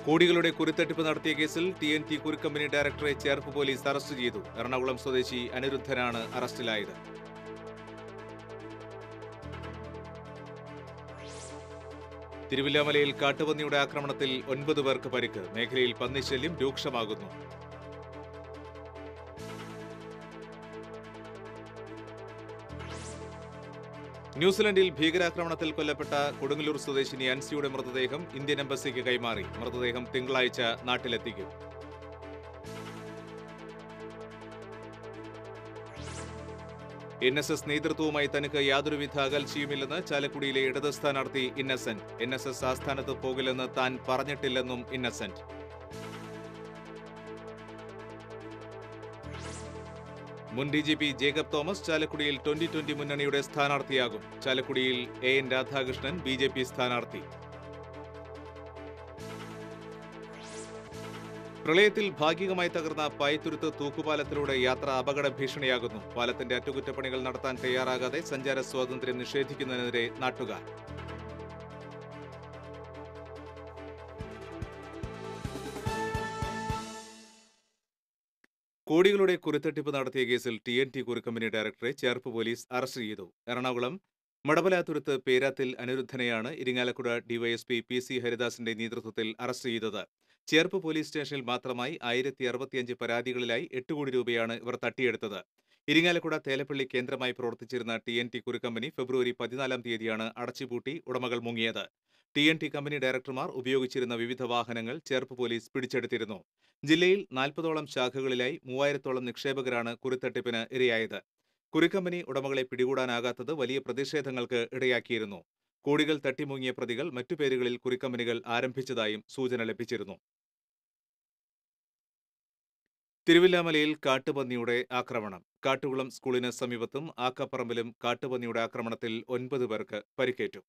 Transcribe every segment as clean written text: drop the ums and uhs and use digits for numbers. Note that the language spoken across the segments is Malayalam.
കോടികളുടെ കുരുത്തട്ടിപ്പ് നടത്തിയ കേസിൽ TNT കുരുക്കമ്പനി ഡയറക്ടറെ ചേർപ്പ് പോലീസ് അറസ്റ്റ് ചെയ്തു. എറണാകുളം സ്വദേശി അനിരുദ്ധനാണ് അറസ്റ്റിലായത്. തിരുവില്ലാമലയിൽ കാട്ടുപന്നിയുടെ ആക്രമണത്തിൽ 9 പേർക്ക് പരിക്ക്. മേഖലയിൽ പന്നിശല്യം രൂക്ഷമാകുന്നു. ന്യൂസിലൻഡിൽ ഭീകരാക്രമണത്തിൽ കൊല്ലപ്പെട്ട കൊടുങ്ങല്ലൂർ സ്വദേശിനി അൻസിയുടെ മൃതദേഹം ഇന്ത്യൻ എംബസിക്ക് കൈമാറി. മൃതദേഹം തിങ്കളാഴ്ച നാട്ടിലെത്തിക്കും. NSS നേതൃത്വവുമായി തനിക്ക് യാതൊരുവിധ അകൽച്ചയുമില്ലെന്ന് ചാലക്കുടിയിലെ ഇടത് സ്ഥാനാർത്ഥി ഇന്നസെന്റ്. NSS ആസ്ഥാനത്ത് പോകില്ലെന്ന് താൻ പറഞ്ഞിട്ടില്ലെന്നും ഇന്നസെന്റ്. മുൻ DGP ജേക്കബ് തോമസ് ചാലക്കുടിയിൽ 2020 മുന്നണിയുടെ സ്ഥാനാർത്ഥിയാകും. ചാലക്കുടിയിൽ AN രാധാകൃഷ്ണൻ BJP സ്ഥാനാർത്ഥി. പ്രളയത്തിൽ ഭാഗികമായി തകർന്ന പായത്തുരുത്ത് തൂക്കുപാലത്തിലൂടെ യാത്ര അപകട ഭീഷണിയാകുന്നു. പാലത്തിന്റെ അറ്റകുറ്റപ്പണികൾ നടത്താൻ തയ്യാറാകാതെ സഞ്ചാര സ്വാതന്ത്ര്യം നിഷേധിക്കുന്നതിനെതിരെ നാട്ടുകാർ. കോടികളുടെ കുരുത്തട്ടിപ്പ് നടത്തിയ കേസിൽ TNT കുരുക്കമ്പനി ഡയറക്ടറെ ചേർപ്പ് പോലീസ് അറസ്റ്റ് ചെയ്തു. എറണാകുളം മടവലാതുരുത്ത് പേരാത്തിൽ അനിരുദ്ധനെയാണ് ഇരിങ്ങാലക്കുട DYSP PC ഹരിദാസിന്റെ നേതൃത്വത്തിൽ അറസ്റ്റ് ചെയ്തത്. ചേർപ്പ് പോലീസ് സ്റ്റേഷനിൽ മാത്രമായി 1065 പരാതികളിലായി 8 കോടി രൂപയാണ് ഇവർ തട്ടിയെടുത്തത്. ഇരിങ്ങാലക്കുട തേലപ്പള്ളി കേന്ദ്രമായി പ്രവർത്തിച്ചിരുന്ന TNT കുരുക്കമ്പനി ഫെബ്രുവരി 14-ാം തീയതിയാണ് അടച്ചുപൂട്ടി ഉടമകൾ മുങ്ങിയത്. TNT കമ്പനി ഡയറക്ടർമാർ ഉപയോഗിച്ചിരുന്ന വിവിധ വാഹനങ്ങൾ ചേർപ്പ് പോലീസ് പിടിച്ചെടുത്തിരുന്നു. ജില്ലയിൽ 40ഓളം ശാഖകളിലായി 3000ഓളം നിക്ഷേപകരാണ് കുരുത്തട്ടിപ്പിന് ഇരയായത്. കുരുക്കമ്പനി ഉടമകളെ പിടികൂടാനാകാത്തത് വലിയ പ്രതിഷേധങ്ങൾക്ക് ഇടയാക്കിയിരുന്നു. കോടികൾ തട്ടിമുങ്ങിയ പ്രതികൾ മറ്റു പേരുകളിൽ കുരുക്കമ്പനികൾ ആരംഭിച്ചതായും സൂചന ലഭിച്ചിരുന്നു. തിരുവില്ലാമലയിൽ കാട്ടുപന്നിയുടെ ആക്രമണം. കാട്ടുകുളം സ്കൂളിന് സമീപത്തും ആക്കപ്പറമ്പിലും കാട്ടുപന്നിയുടെ ആക്രമണത്തിൽ 9 പേർക്ക് പരിക്കേറ്റു.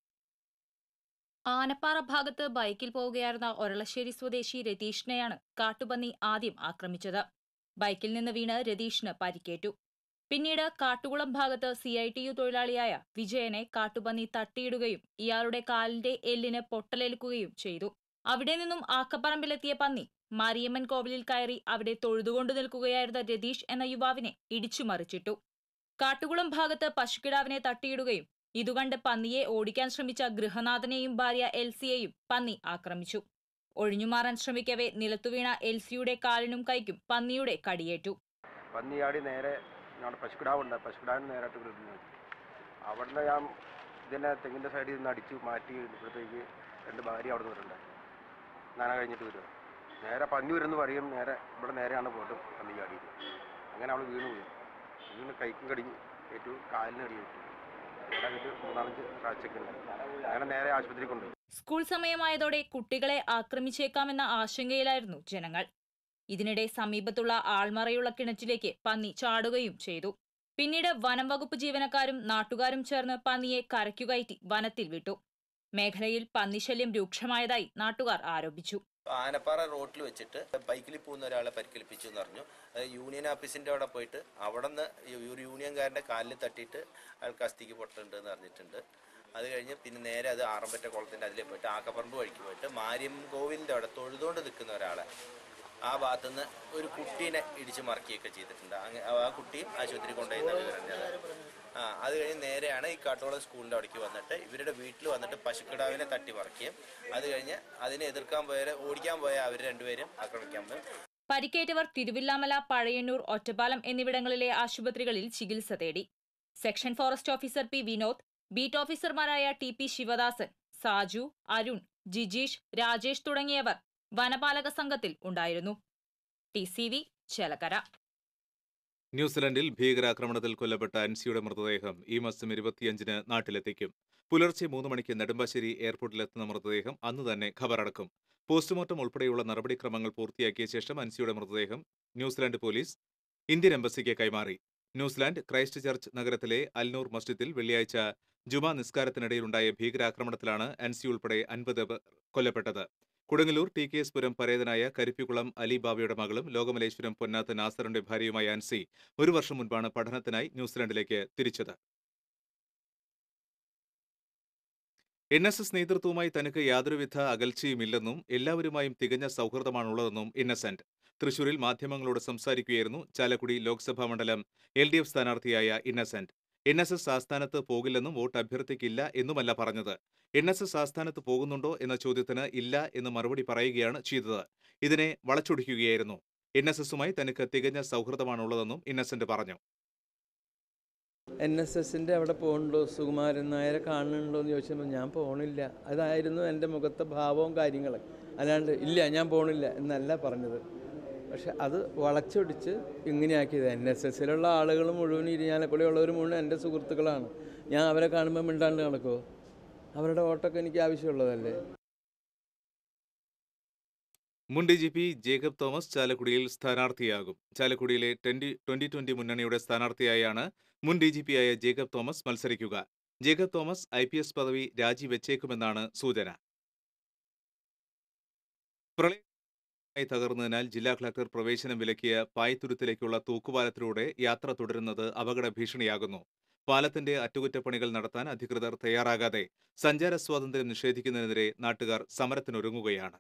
ആനപ്പാറ ഭാഗത്ത് ബൈക്കിൽ പോവുകയായിരുന്ന ഒരളശ്ശേരി സ്വദേശി രതീഷിനെയാണ് കാട്ടുപന്നി ആദ്യം ആക്രമിച്ചത്. ബൈക്കിൽ നിന്ന് വീണ് രതീഷിന് പരിക്കേറ്റു. പിന്നീട് കാട്ടുകുളം ഭാഗത്ത് CITU തൊഴിലാളിയായ വിജയനെ കാട്ടുപന്നി തട്ടിയിടുകയും ഇയാളുടെ കാലിന്റെ എല്ലിന് പൊട്ടലേൽക്കുകയും ചെയ്തു. അവിടെ നിന്നും ആക്കപ്പറമ്പിലെത്തിയ പന്നി മാരിയമ്മൻ കോവിലിൽ കയറി അവിടെ തൊഴുതുകൊണ്ടു നിൽക്കുകയായിരുന്ന രതീഷ് എന്ന യുവാവിനെ ഇടിച്ചുമറിച്ചിട്ടു. കാട്ടുകുളം ഭാഗത്ത് പശുക്കിടാവിനെ തട്ടിയിടുകയും ഇതുകണ്ട് പന്നിയെ ഓടിക്കാൻ ശ്രമിച്ച ഗൃഹനാഥനെയും ഭാര്യ എൽസിയെയും പന്നി ആക്രമിച്ചു. ഒഴിഞ്ഞുമാറാൻ ശ്രമിക്കവേ നിലത്തുവീണ എൽസിയുടെ കാലിനും കൈക്കും പന്നിയുടെ കടിയേറ്റു. പന്നിയാടി നേരെ ഞങ്ങളുടെ പശുക്കിടാവുണ്ട്, പശുക്കിടാവിന് നേരിട്ട് കിടന്നു. അവിടുന്ന് ഞാൻ ഇതിനെ തെങ്ങിൻ്റെ സൈഡിൽ നിന്ന് അടിച്ചു മാറ്റി ഇപ്പോഴത്തേക്ക് 2 ഭാര്യ അവിടെ നിന്നിട്ടുണ്ട്. നന കഴിഞ്ഞിട്ട് വരിക നേരെ പന്നി വരുമെന്ന് പറയും. ഇവിടെ നേരെയാണ് പോയിട്ട് പന്നി ചാടിയത്. അങ്ങനെ അവൾ വീണ് കൈക്കും കടി ഏറ്റു, കാലിന് കടിയേറ്റു. അങ്ങനെ നേരെ ആശുപത്രി കൊണ്ടുപോയി. സ്കൂൾ സമയമായതോടെ കുട്ടികളെ ആക്രമിച്ചേക്കാമെന്ന ആശങ്കയിലായിരുന്നു ജനങ്ങൾ. ഇതിനിടെ സമീപത്തുള്ള ആൾമറയുള്ള കിണറ്റിലേക്ക് പന്നി ചാടുകയും ചെയ്തു. പിന്നീട് വനം വകുപ്പ് ജീവനക്കാരും നാട്ടുകാരും ചേർന്ന് പന്നിയെ കരയ്ക്കുകയറ്റി വനത്തിൽ വിട്ടു. മേഖലയിൽ പന്നിശല്യം രൂക്ഷമായതായി നാട്ടുകാർ ആരോപിച്ചു. ആനപ്പാറ റോഡിൽ വെച്ചിട്ട് ബൈക്കിൽ പോകുന്ന ഒരാളെ പരിക്കേൽപ്പിച്ചു എന്ന് പറഞ്ഞു. യൂണിയൻ ഓഫീസിൻ്റെ അവിടെ പോയിട്ട് അവിടെ നിന്ന് ഒരു യൂണിയൻകാരൻ്റെ കാലിൽ തട്ടിയിട്ട് അയാൾക്ക് അസ്ഥിക്ക് പൊട്ടുണ്ട് എന്ന് പറഞ്ഞിട്ടുണ്ട്. അത് കഴിഞ്ഞ് പിന്നെ നേരെ അത് ആറമ്പറ്റ കുളത്തിൻ്റെ അതിലേ പോയിട്ട് ആക്കപ്പറമ്പ് വഴിക്ക് പോയിട്ട് മാരിയം കോവിലിൻ്റെ അവിടെ തൊഴുതുകൊണ്ട് നിൽക്കുന്ന ഒരാളെ ആ ഭാഗത്തുനിന്ന് ഒരു കുട്ടീനെ ഇടിച്ച് മറിക്കുകയൊക്കെ ചെയ്തിട്ടുണ്ട്. ആ കുട്ടിയും ആശുപത്രി കൊണ്ടുപോയി വിവരം. അത് കഴിഞ്ഞ് നേരെയാണ് ഈ കാട്ടോളം സ്കൂളിൻ്റെ അവിടേക്ക് വന്നിട്ട് ഇവരുടെ വീട്ടിൽ വന്നിട്ട് പശുക്കിടാവിനെ തട്ടി മറിക്കുകയും അത് കഴിഞ്ഞ് അതിനെ ഓടിക്കാൻ പോയ അവർ രണ്ടുപേരും ആക്രമിക്കാൻ പോയി. പരിക്കേറ്റവർ തിരുവില്ലാമല, പഴയന്നൂർ, ഒറ്റപ്പാലം എന്നിവിടങ്ങളിലെ ആശുപത്രികളിൽ ചികിത്സ തേടി. Section forest officer P. Vinod, beat ഓഫീസർമാരായ TP ശിവദാസൻ, സാജു, അരുൺ, ജിജീഷ്, രാജേഷ് തുടങ്ങിയവർ വനപാലക സംഘത്തിൽ ഉണ്ടായിരുന്നു. TCV ചേലക്കര. ന്യൂസിലൻഡിൽ ഭീകരാക്രമണത്തിൽ കൊല്ലപ്പെട്ട അൻസിയുടെ മൃതദേഹം ഈ മാസം 25-ന് നാട്ടിലെത്തിക്കും. പുലർച്ചെ 3 മണിക്ക് നെടുമ്പാശ്ശേരി എയർപോർട്ടിലെത്തുന്ന മൃതദേഹം അന്ന് തന്നെ ഖബറടക്കും. പോസ്റ്റ്മോർട്ടം ഉൾപ്പെടെയുള്ള നടപടിക്രമങ്ങൾ പൂർത്തിയാക്കിയ ശേഷം അൻസിയുടെ മൃതദേഹം ന്യൂസിലാൻഡ് പോലീസ് ഇന്ത്യൻ എംബസിക്ക് കൈമാറി. ന്യൂസിലാൻഡ് ക്രൈസ്റ്റ് ചർച്ച് നഗരത്തിലെ അൽനൂർ മസ്ജിദിൽ വെള്ളിയാഴ്ച ജുമാ നിസ്കാരത്തിനിടയിലുണ്ടായ ഭീകരാക്രമണത്തിലാണ് അൻസി ഉൾപ്പെടെ 50 പേർ കൊല്ലപ്പെട്ടത്. കൊടുങ്ങല്ലൂർ TKS പുരം പരേതനായ കരിപ്പിക്കുളം അലി ബാബയുടെ മകളും ലോകമലേശ്വരം പൊന്നാത്ത് നാസറിന്റെ ഭാര്യയുമായ അൻസി 1 വർഷം മുൻപാണ് പഠനത്തിനായി ന്യൂസിലൻഡിലേക്ക് തിരിച്ചത്. NSS നേതൃത്വവുമായി തനിക്ക് യാതൊരുവിധ അകൽച്ചയുമില്ലെന്നും എല്ലാവരുമായും തികഞ്ഞ സൗഹൃദമാണുള്ളതെന്നും ഇന്നസെന്റ് തൃശൂരിൽ മാധ്യമങ്ങളോട് സംസാരിക്കുകയായിരുന്നു ചാലക്കുടി ലോക്സഭാ മണ്ഡലം LDF സ്ഥാനാർത്ഥിയായ ഇന്നസെന്റ്. NSS ആസ്ഥാനത്ത് പോകില്ലെന്നും വോട്ട് അഭ്യർത്ഥിക്കില്ല എന്നുമല്ല പറഞ്ഞത്. NSS ആസ്ഥാനത്ത് പോകുന്നുണ്ടോ എന്ന ചോദ്യത്തിന് ഇല്ല എന്ന് മറുപടി പറയുകയാണ് ചെയ്തത്. ഇതിനെ വളച്ചൊടിക്കുകയായിരുന്നു. NSSുമായി തനിക്ക് തികഞ്ഞ സൗഹൃദമാണുള്ളതെന്നും ഇന്നസെന്റ് പറഞ്ഞു. NSSൻ്റെ അവിടെ പോകുന്നുണ്ടോ, സുകുമാരൻ നായരെ കാണുന്നുണ്ടോ എന്ന് ചോദിച്ചപ്പോൾ ഞാൻ പോകണില്ല. അതായിരുന്നു എൻ്റെ മുഖത്തെ ഭാവവും കാര്യങ്ങളും. അല്ലാണ്ട് ഇല്ല ഞാൻ പോകണില്ല എന്നല്ല പറഞ്ഞത്. പക്ഷെ അത് വളച്ചൊടിച്ച് ഇങ്ങനെയാക്കിയത്. NSSലുള്ള ആളുകൾ മുഴുവൻ ഇരിഞ്ഞാലക്കുടയുള്ളവർ മുഴുവൻ എൻ്റെ സുഹൃത്തുക്കളാണ്. ഞാൻ അവരെ കാണുമ്പോൾ മിണ്ടാണ്ട് നടക്കുമോ? അവരുടെ വോട്ടൊക്കെ എനിക്ക് ആവശ്യമുള്ളതല്ലേ. മുൻ DGP ജേക്കബ് തോമസ് ചാലക്കുടിയിൽ സ്ഥാനാർത്ഥിയാകും. ചാലക്കുടിയിലെ 2020 മുന്നണിയുടെ സ്ഥാനാർത്ഥിയായാണ് മുൻ DGPയായ ജേക്കബ് തോമസ് മത്സരിക്കുക. ജേക്കബ് തോമസ് IPS പദവി രാജിവെച്ചേക്കുമെന്നാണ് സൂചന. പ്രളയമായി തകർന്നതിനാൽ ജില്ലാ കളക്ടർ പ്രവേശനം വിലക്കിയ പായ്ത്തുരുത്തിലേക്കുള്ള തൂക്കുപാലത്തിലൂടെ യാത്ര തുടരുന്നത് അപകട ഭീഷണിയാകുന്നു. പാലത്തിന്റെ അറ്റകുറ്റപ്പണികൾ നടത്താൻ അധികൃതർ തയ്യാറാകാതെ സഞ്ചാര സ്വാതന്ത്ര്യം നിഷേധിക്കുന്നതിനെതിരെ നാട്ടുകാർ സമരത്തിനൊരുങ്ങുകയാണ്.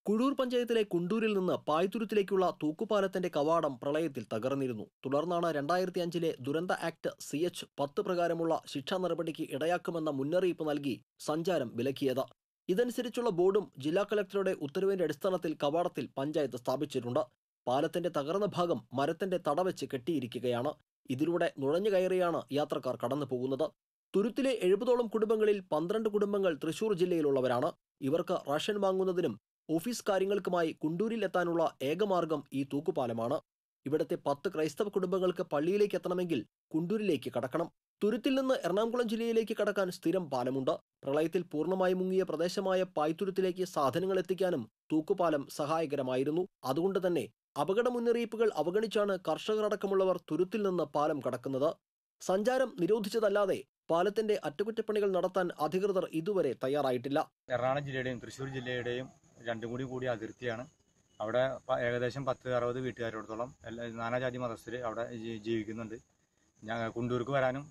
കുഴൂർ പഞ്ചായത്തിലെ കുണ്ടൂരിൽ നിന്ന് പായ്ത്തുരുത്തിലേക്കുള്ള തൂക്കുപാലത്തിന്റെ കവാടം പ്രളയത്തിൽ തകർന്നിരുന്നു. തുടർന്നാണ് 2005 ദുരന്ത ആക്ട് CH 10 പ്രകാരമുള്ള ശിക്ഷാ നടപടിക്ക് ഇടയാക്കുമെന്ന മുന്നറിയിപ്പ് നൽകി സഞ്ചാരം വിലക്കിയത്. ഇതനുസരിച്ചുള്ള ബോർഡും ജില്ലാ കളക്ടറുടെ ഉത്തരവിന്റെ അടിസ്ഥാനത്തിൽ കവാടത്തിൽ പഞ്ചായത്ത് സ്ഥാപിച്ചിട്ടുണ്ട്. പാലത്തിന്റെ തകർന്ന ഭാഗം മരത്തിന്റെ തടവെച്ച് കെട്ടിയിരിക്കുകയാണ്. ഇതിലൂടെ നുഴഞ്ഞു കയറിയാണ് യാത്രക്കാർ കടന്നു പോകുന്നത്. തുരുത്തിലെ 70ഓളം കുടുംബങ്ങളിൽ 12 കുടുംബങ്ങൾ തൃശൂർ ജില്ലയിലുള്ളവരാണ്. ഇവർക്ക് റേഷൻ വാങ്ങുന്നതിനും ഓഫീസ് കാര്യങ്ങൾക്കുമായി കുണ്ടൂരിൽ എത്താനുള്ള ഏകമാർഗം ഈ തൂക്കുപാലമാണ്. ഇവിടുത്തെ 10 ക്രൈസ്തവ കുടുംബങ്ങൾക്ക് പള്ളിയിലേക്ക് എത്തണമെങ്കിൽ കുണ്ടൂരിലേക്ക് കടക്കണം. തുരുത്തിൽ നിന്ന് എറണാകുളം ജില്ലയിലേക്ക് കടക്കാൻ സ്ഥിരം പാലമുണ്ട്. പ്രളയത്തിൽ പൂർണ്ണമായി മുങ്ങിയ പ്രദേശമായ പായ്ത്തുരുത്തിലേക്ക് സാധനങ്ങൾ എത്തിക്കാനും തൂക്കുപാലം സഹായകരമായിരുന്നു. അതുകൊണ്ട് തന്നെ അപകട മുന്നറിയിപ്പുകൾ അവഗണിച്ചാണ് കർഷകരടക്കമുള്ളവർ തുരുത്തിൽ നിന്ന് പാലം കടക്കുന്നത്. സഞ്ചാരം നിരോധിച്ചതല്ലാതെ പാലത്തിന്റെ അറ്റകുറ്റപ്പണികൾ നടത്താൻ അധികൃതർ ഇതുവരെ തയ്യാറായിട്ടില്ല. എറണാകുളം ജില്ലയുടെയും തൃശ്ശൂർ ജില്ലയുടെയും രണ്ടും കൂടി അതിർത്തിയാണ്. അവിടെ ഏകദേശം 10-60 വീട്ടുകാരോടത്തോളം നാനാജാതി മതസ്ഥർ അവിടെ ജീവിക്കുന്നുണ്ട്. കുണ്ടൂർക്ക് വരാനും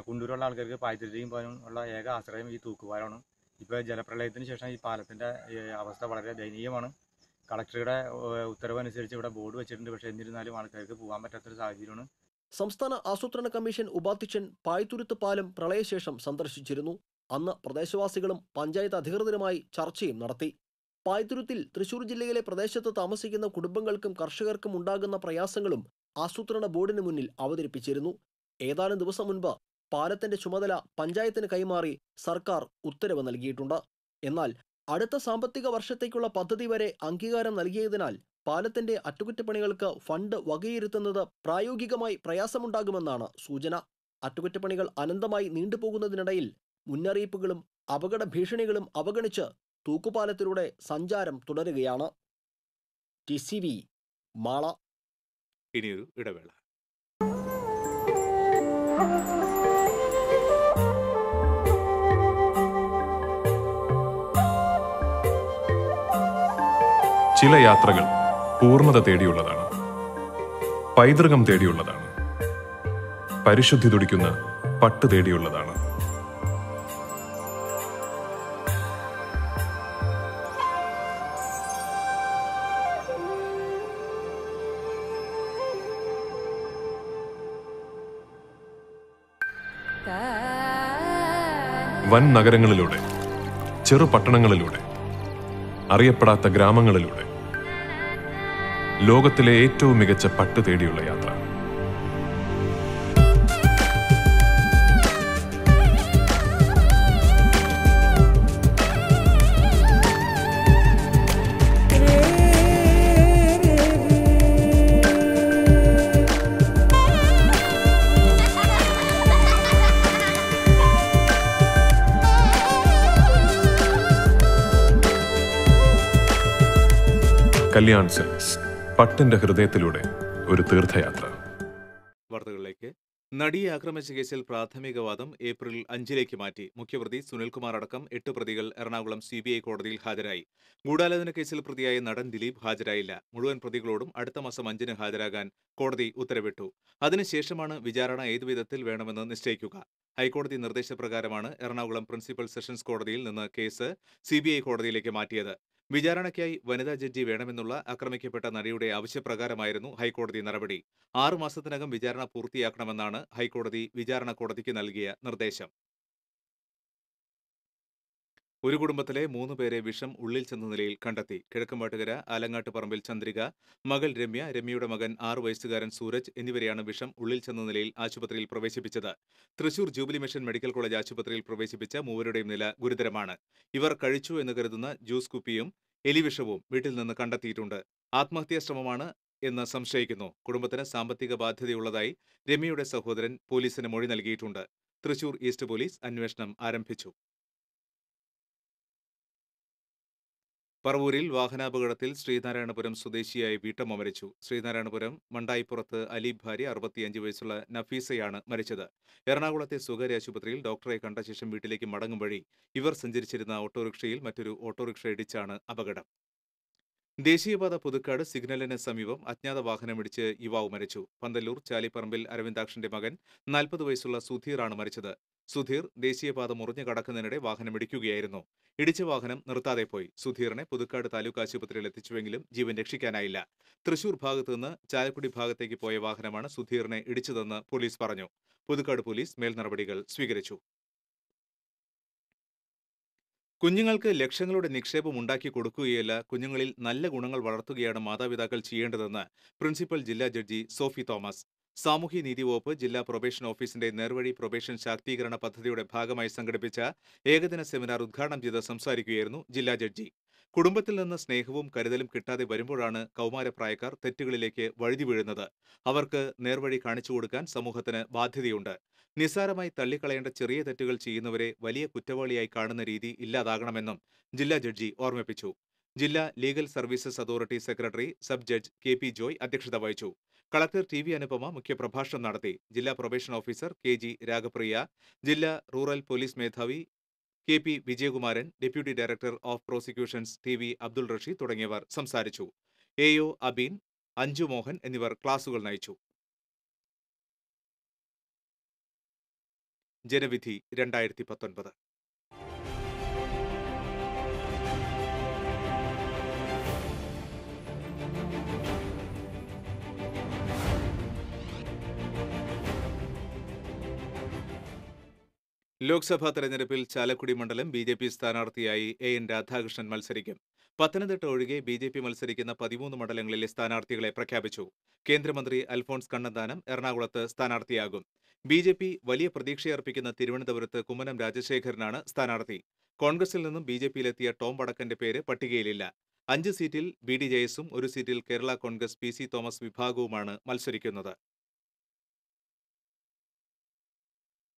കുണ്ടൂരുള്ള ആൾക്കാർക്ക് പായ്ത്തുരുത്തിയും പോകാനും ഉള്ള ഏക ആശ്രയം ഈ തൂക്കുപാലമാണ്. ഇപ്പോൾ ജലപ്രളയത്തിന് ശേഷം ഈ പാലത്തിൻ്റെ അവസ്ഥ വളരെ ദയനീയമാണ്. കളക്ടറുടെ ഉത്തരവ് അനുസരിച്ച് ഇവിടെ ബോർഡ് വെച്ചിട്ടുണ്ട്. പക്ഷേ എന്നിരുന്നാലും ആൾക്കാർക്ക് പോകാൻ പറ്റാത്തൊരു സാഹചര്യമാണ്. സംസ്ഥാന ആസൂത്രണ കമ്മീഷൻ ഉപാധ്യക്ഷൻ പായ്ത്തുരുത്ത് പാലം പ്രളയശേഷം സന്ദർശിച്ചിരുന്നു. അന്ന് പ്രദേശവാസികളും പഞ്ചായത്ത് അധികൃതരുമായി ചർച്ചയും നടത്തി. പായ്ത്തുരുത്തിൽ തൃശൂർ ജില്ലയിലെ പ്രദേശത്ത് താമസിക്കുന്ന കുടുംബങ്ങൾക്കും കർഷകർക്കും ഉണ്ടാകുന്ന പ്രയാസങ്ങളും ആസൂത്രണ ബോർഡിന് മുന്നിൽ അവതരിപ്പിച്ചിരുന്നു. ഏതാനും ദിവസം മുൻപ് പാലത്തിന്റെ ചുമതല പഞ്ചായത്തിന് കൈമാറി സർക്കാർ ഉത്തരവ് നൽകിയിട്ടുണ്ട്. എന്നാൽ അടുത്ത സാമ്പത്തിക വർഷത്തേക്കുള്ള പദ്ധതി വരെ അംഗീകാരം നൽകിയതിനാൽ പാലത്തിന്റെ അറ്റകുറ്റപ്പണികൾക്ക് ഫണ്ട് വകയിരുത്തുന്നത് പ്രായോഗികമായി പ്രയാസമുണ്ടാകുമെന്നാണ് സൂചന. അറ്റകുറ്റപ്പണികൾ അനന്തമായി നീണ്ടുപോകുന്നതിനിടയിൽ മുന്നറിയിപ്പുകളും അപകട ഭീഷണികളും അവഗണിച്ച് തൂക്കുപാലത്തിലൂടെ സഞ്ചാരം തുടരുകയാണ്. TCV മാള. ഇനിയൊരു ഇടവേള. ചില യാത്രകൾ പൂർണ്ണത തേടിയുള്ളതാണ്, പൈതൃകം തേടിയുള്ളതാണ്, പരിശുദ്ധി തുടിക്കുന്ന പട്ട് തേടിയുള്ളതാണ്. വൻ നഗരങ്ങളിലൂടെ, ചെറു പട്ടണങ്ങളിലൂടെ, അറിയപ്പെടാത്ത ഗ്രാമങ്ങളിലൂടെ ലോകത്തിലെ ഏറ്റവും മികച്ച പട്ട് തേടിയുള്ള യാത്ര. കല്യാൺ സിൽക്സ്, പട്ടിന്റെ ഹൃദയത്തിലൂടെ ഒരു തീർത്ഥയാത്ര. വാർത്തകളിലേക്ക്. നടിയെ ആക്രമിച്ച കേസിൽ പ്രാഥമിക വാദം ഏപ്രിൽ 5 മാറ്റി. മുഖ്യപ്രതി സുനിൽകുമാർ അടക്കം 8 പ്രതികൾ എറണാകുളം CBI കോടതിയിൽ ഹാജരായി. ഗൂഢാലോചന കേസിൽ പ്രതിയായ നടൻ ദിലീപ് ഹാജരായില്ല. മുഴുവൻ പ്രതികളോടും അടുത്ത മാസം 5 ഹാജരാകാൻ കോടതി ഉത്തരവിട്ടു. അതിനുശേഷമാണ് വിചാരണ ഏതുവിധത്തിൽ വേണമെന്ന് നിശ്ചയിക്കുക. ഹൈക്കോടതി നിർദ്ദേശപ്രകാരമാണ് എറണാകുളം പ്രിൻസിപ്പൽ സെഷൻസ് കോടതിയിൽ നിന്ന് കേസ് CBI കോടതിയിലേക്ക് മാറ്റിയത്. വിചാരണയ്ക്കായി വനിതാ ജഡ്ജി വേണമെന്നുള്ള ആക്രമിക്കപ്പെട്ട നടിയുടെ ആവശ്യപ്രകാരമായിരുന്നു ഹൈക്കോടതി നടപടി. 6 മാസത്തിനകം വിചാരണ പൂർത്തിയാക്കണമെന്നാണ് ഹൈക്കോടതി വിചാരണ കോടതിക്ക് നൽകിയ നിർദ്ദേശം. ഒരു കുടുംബത്തിലെ 3 പേരെ വിഷം ഉള്ളിൽ ചെന്ന നിലയിൽ കണ്ടെത്തി. കിഴക്കമ്പാട്ടുകര ആലങ്ങാട്ട് പറമ്പിൽ ചന്ദ്രിക, മകൾ രമ്യ, രമ്യയുടെ മകൻ 6 വയസ്സുകാരൻ സൂരജ് എന്നിവരെയാണ് വിഷം ഉള്ളിൽ ചെന്ന നിലയിൽ ആശുപത്രിയിൽ പ്രവേശിപ്പിച്ചത്. Thrissur jubilee mission medical college ആശുപത്രിയിൽ പ്രവേശിപ്പിച്ച മൂവരുടെയും നില ഗുരുതരമാണ്. ഇവർ കഴിച്ചു എന്ന് കരുതുന്ന ജ്യൂസ് കുപ്പിയും എലിവിഷവും വീട്ടിൽ നിന്ന് കണ്ടെത്തിയിട്ടുണ്ട്. ആത്മഹത്യാ ശ്രമമാണ് എന്ന് സംശയിക്കുന്നു. കുടുംബത്തിന് സാമ്പത്തിക ബാധ്യതയുള്ളതായി രമ്യയുടെ സഹോദരൻ പോലീസിന് മൊഴി നൽകിയിട്ടുണ്ട്. തൃശൂർ ഈസ്റ്റ് പോലീസ് അന്വേഷണം ആരംഭിച്ചു. പറവൂരിൽ വാഹനാപകടത്തിൽ ശ്രീനാരായണപുരം സ്വദേശിയായ വീട്ടമ്മ മരിച്ചു. ശ്രീനാരായണപുരം മണ്ടായിപ്പുറത്ത് അലി ഭാര്യ 65 വയസ്സുള്ള നഫീസയാണ് മരിച്ചത്. എറണാകുളത്തെ സ്വകാര്യ ആശുപത്രിയിൽ ഡോക്ടറെ കണ്ട ശേഷം വീട്ടിലേക്ക് മടങ്ങും വഴി ഇവർ സഞ്ചരിച്ചിരുന്ന ഓട്ടോറിക്ഷയിൽ മറ്റൊരു ഓട്ടോറിക്ഷ ഇടിച്ചാണ് അപകടം. ദേശീയപാത പുതുക്കാട് സിഗ്നലിന് സമീപം അജ്ഞാത വാഹനമിടിച്ച് യുവാവ് മരിച്ചു. പന്തല്ലൂർ ചാലിപ്പറമ്പിൽ അരവിന്ദാക്ഷന്റെ മകൻ 40 വയസ്സുള്ള സുധീറാണ് മരിച്ചത്. സുധീർ ദേശീയപാത മുറിഞ്ഞു കടക്കുന്നതിനിടെ വാഹനമിടിക്കുകയായിരുന്നു. ഇടിച്ച വാഹനം നിർത്താതെ പോയി. സുധീറിനെ പുതുക്കാട് താലൂക്ക് ആശുപത്രിയിൽ എത്തിച്ചുവെങ്കിലും ജീവൻ രക്ഷിക്കാനായില്ല. തൃശൂർ ഭാഗത്തുനിന്ന് ചാലക്കുടി ഭാഗത്തേക്ക് പോയ വാഹനമാണ് സുധീറിനെ ഇടിച്ചതെന്ന് പോലീസ് പറഞ്ഞു. പുതുക്കാട് പോലീസ് മേൽനടപടികൾ സ്വീകരിച്ചു. കുഞ്ഞുങ്ങൾക്ക് ലക്ഷങ്ങളുടെ നിക്ഷേപം ഉണ്ടാക്കി കൊടുക്കുകയല്ല, കുഞ്ഞുങ്ങളിൽ നല്ല ഗുണങ്ങൾ വളർത്തുകയാണ് മാതാപിതാക്കൾ ചെയ്യേണ്ടതെന്ന് പ്രിൻസിപ്പൽ ജില്ലാ ജഡ്ജി സോഫി തോമസ്. സാമൂഹ്യനീതി വകുപ്പ് ജില്ലാ പ്രൊബേഷൻ ഓഫീസിന്റെ നേർവഴി പ്രൊബേഷൻ ശാക്തീകരണ പദ്ധതിയുടെ ഭാഗമായി സംഘടിപ്പിച്ച ഏകദിന സെമിനാർ ഉദ്ഘാടനം ചെയ്ത് സംസാരിക്കുകയായിരുന്നു ജില്ലാ ജഡ്ജി. കുടുംബത്തിൽ നിന്ന് സ്നേഹവും കരുതലും കിട്ടാതെ വരുമ്പോഴാണ് കൗമാരപ്രായക്കാർ തെറ്റുകളിലേക്ക് വഴുതി വീഴുന്നത്. അവർക്ക് നേർവഴി കാണിച്ചു കൊടുക്കാൻ സമൂഹത്തിന് ബാധ്യതയുണ്ട്. നിസ്സാരമായി തള്ളിക്കളയേണ്ട ചെറിയ തെറ്റുകൾ ചെയ്യുന്നവരെ വലിയ കുറ്റവാളിയായി കാണുന്ന രീതി ഇല്ലാതാകണമെന്നും ജില്ലാ ജഡ്ജി ഓർമ്മിപ്പിച്ചു. ജില്ലാ legal services authority secretary sub judge KP Joy അധ്യക്ഷത വഹിച്ചു. കളക്ടർ TV അനുപമ മുഖ്യപ്രഭാഷണം നടത്തി. ജില്ലാ പ്രൊബേഷൻ ഓഫീസർ KG രാഗപ്രിയ, ജില്ലാ റൂറൽ പോലീസ് മേധാവി KP Vijayakumaran, deputy director of prosecutions TV Abdul Rasheed തുടങ്ങിയവർ സംസാരിച്ചു. AO അബീൻ, അഞ്ജു മോഹൻ എന്നിവർ ക്ലാസുകൾ നയിച്ചു. ജനവിധി 2019. ലോക്സഭാ തെരഞ്ഞെടുപ്പിൽ ചാലക്കുടി മണ്ഡലം BJP സ്ഥാനാർത്ഥിയായി AN രാധാകൃഷ്ണൻ മത്സരിക്കും. പത്തനംതിട്ട ഒഴികെ BJP മത്സരിക്കുന്ന 13 മണ്ഡലങ്ങളിലെ സ്ഥാനാർത്ഥികളെ പ്രഖ്യാപിച്ചു. കേന്ദ്രമന്ത്രി അൽഫോൺസ് കണ്ണന്താനം എറണാകുളത്ത് സ്ഥാനാർത്ഥിയാകും. BJP വലിയ പ്രതീക്ഷയർപ്പിക്കുന്ന തിരുവനന്തപുരത്ത് കുമ്മനം രാജശേഖരനാണ് സ്ഥാനാർത്ഥി. കോൺഗ്രസിൽ നിന്നും BJPയിലെത്തിയ ടോം വടക്കന്റെ പേര് പട്ടികയിലില്ല. 5 സീറ്റിൽ BDJS-ഉം 1 സീറ്റിൽ കേരള കോൺഗ്രസ് PC തോമസ് വിഭാഗവുമാണ് മത്സരിക്കുന്നത്.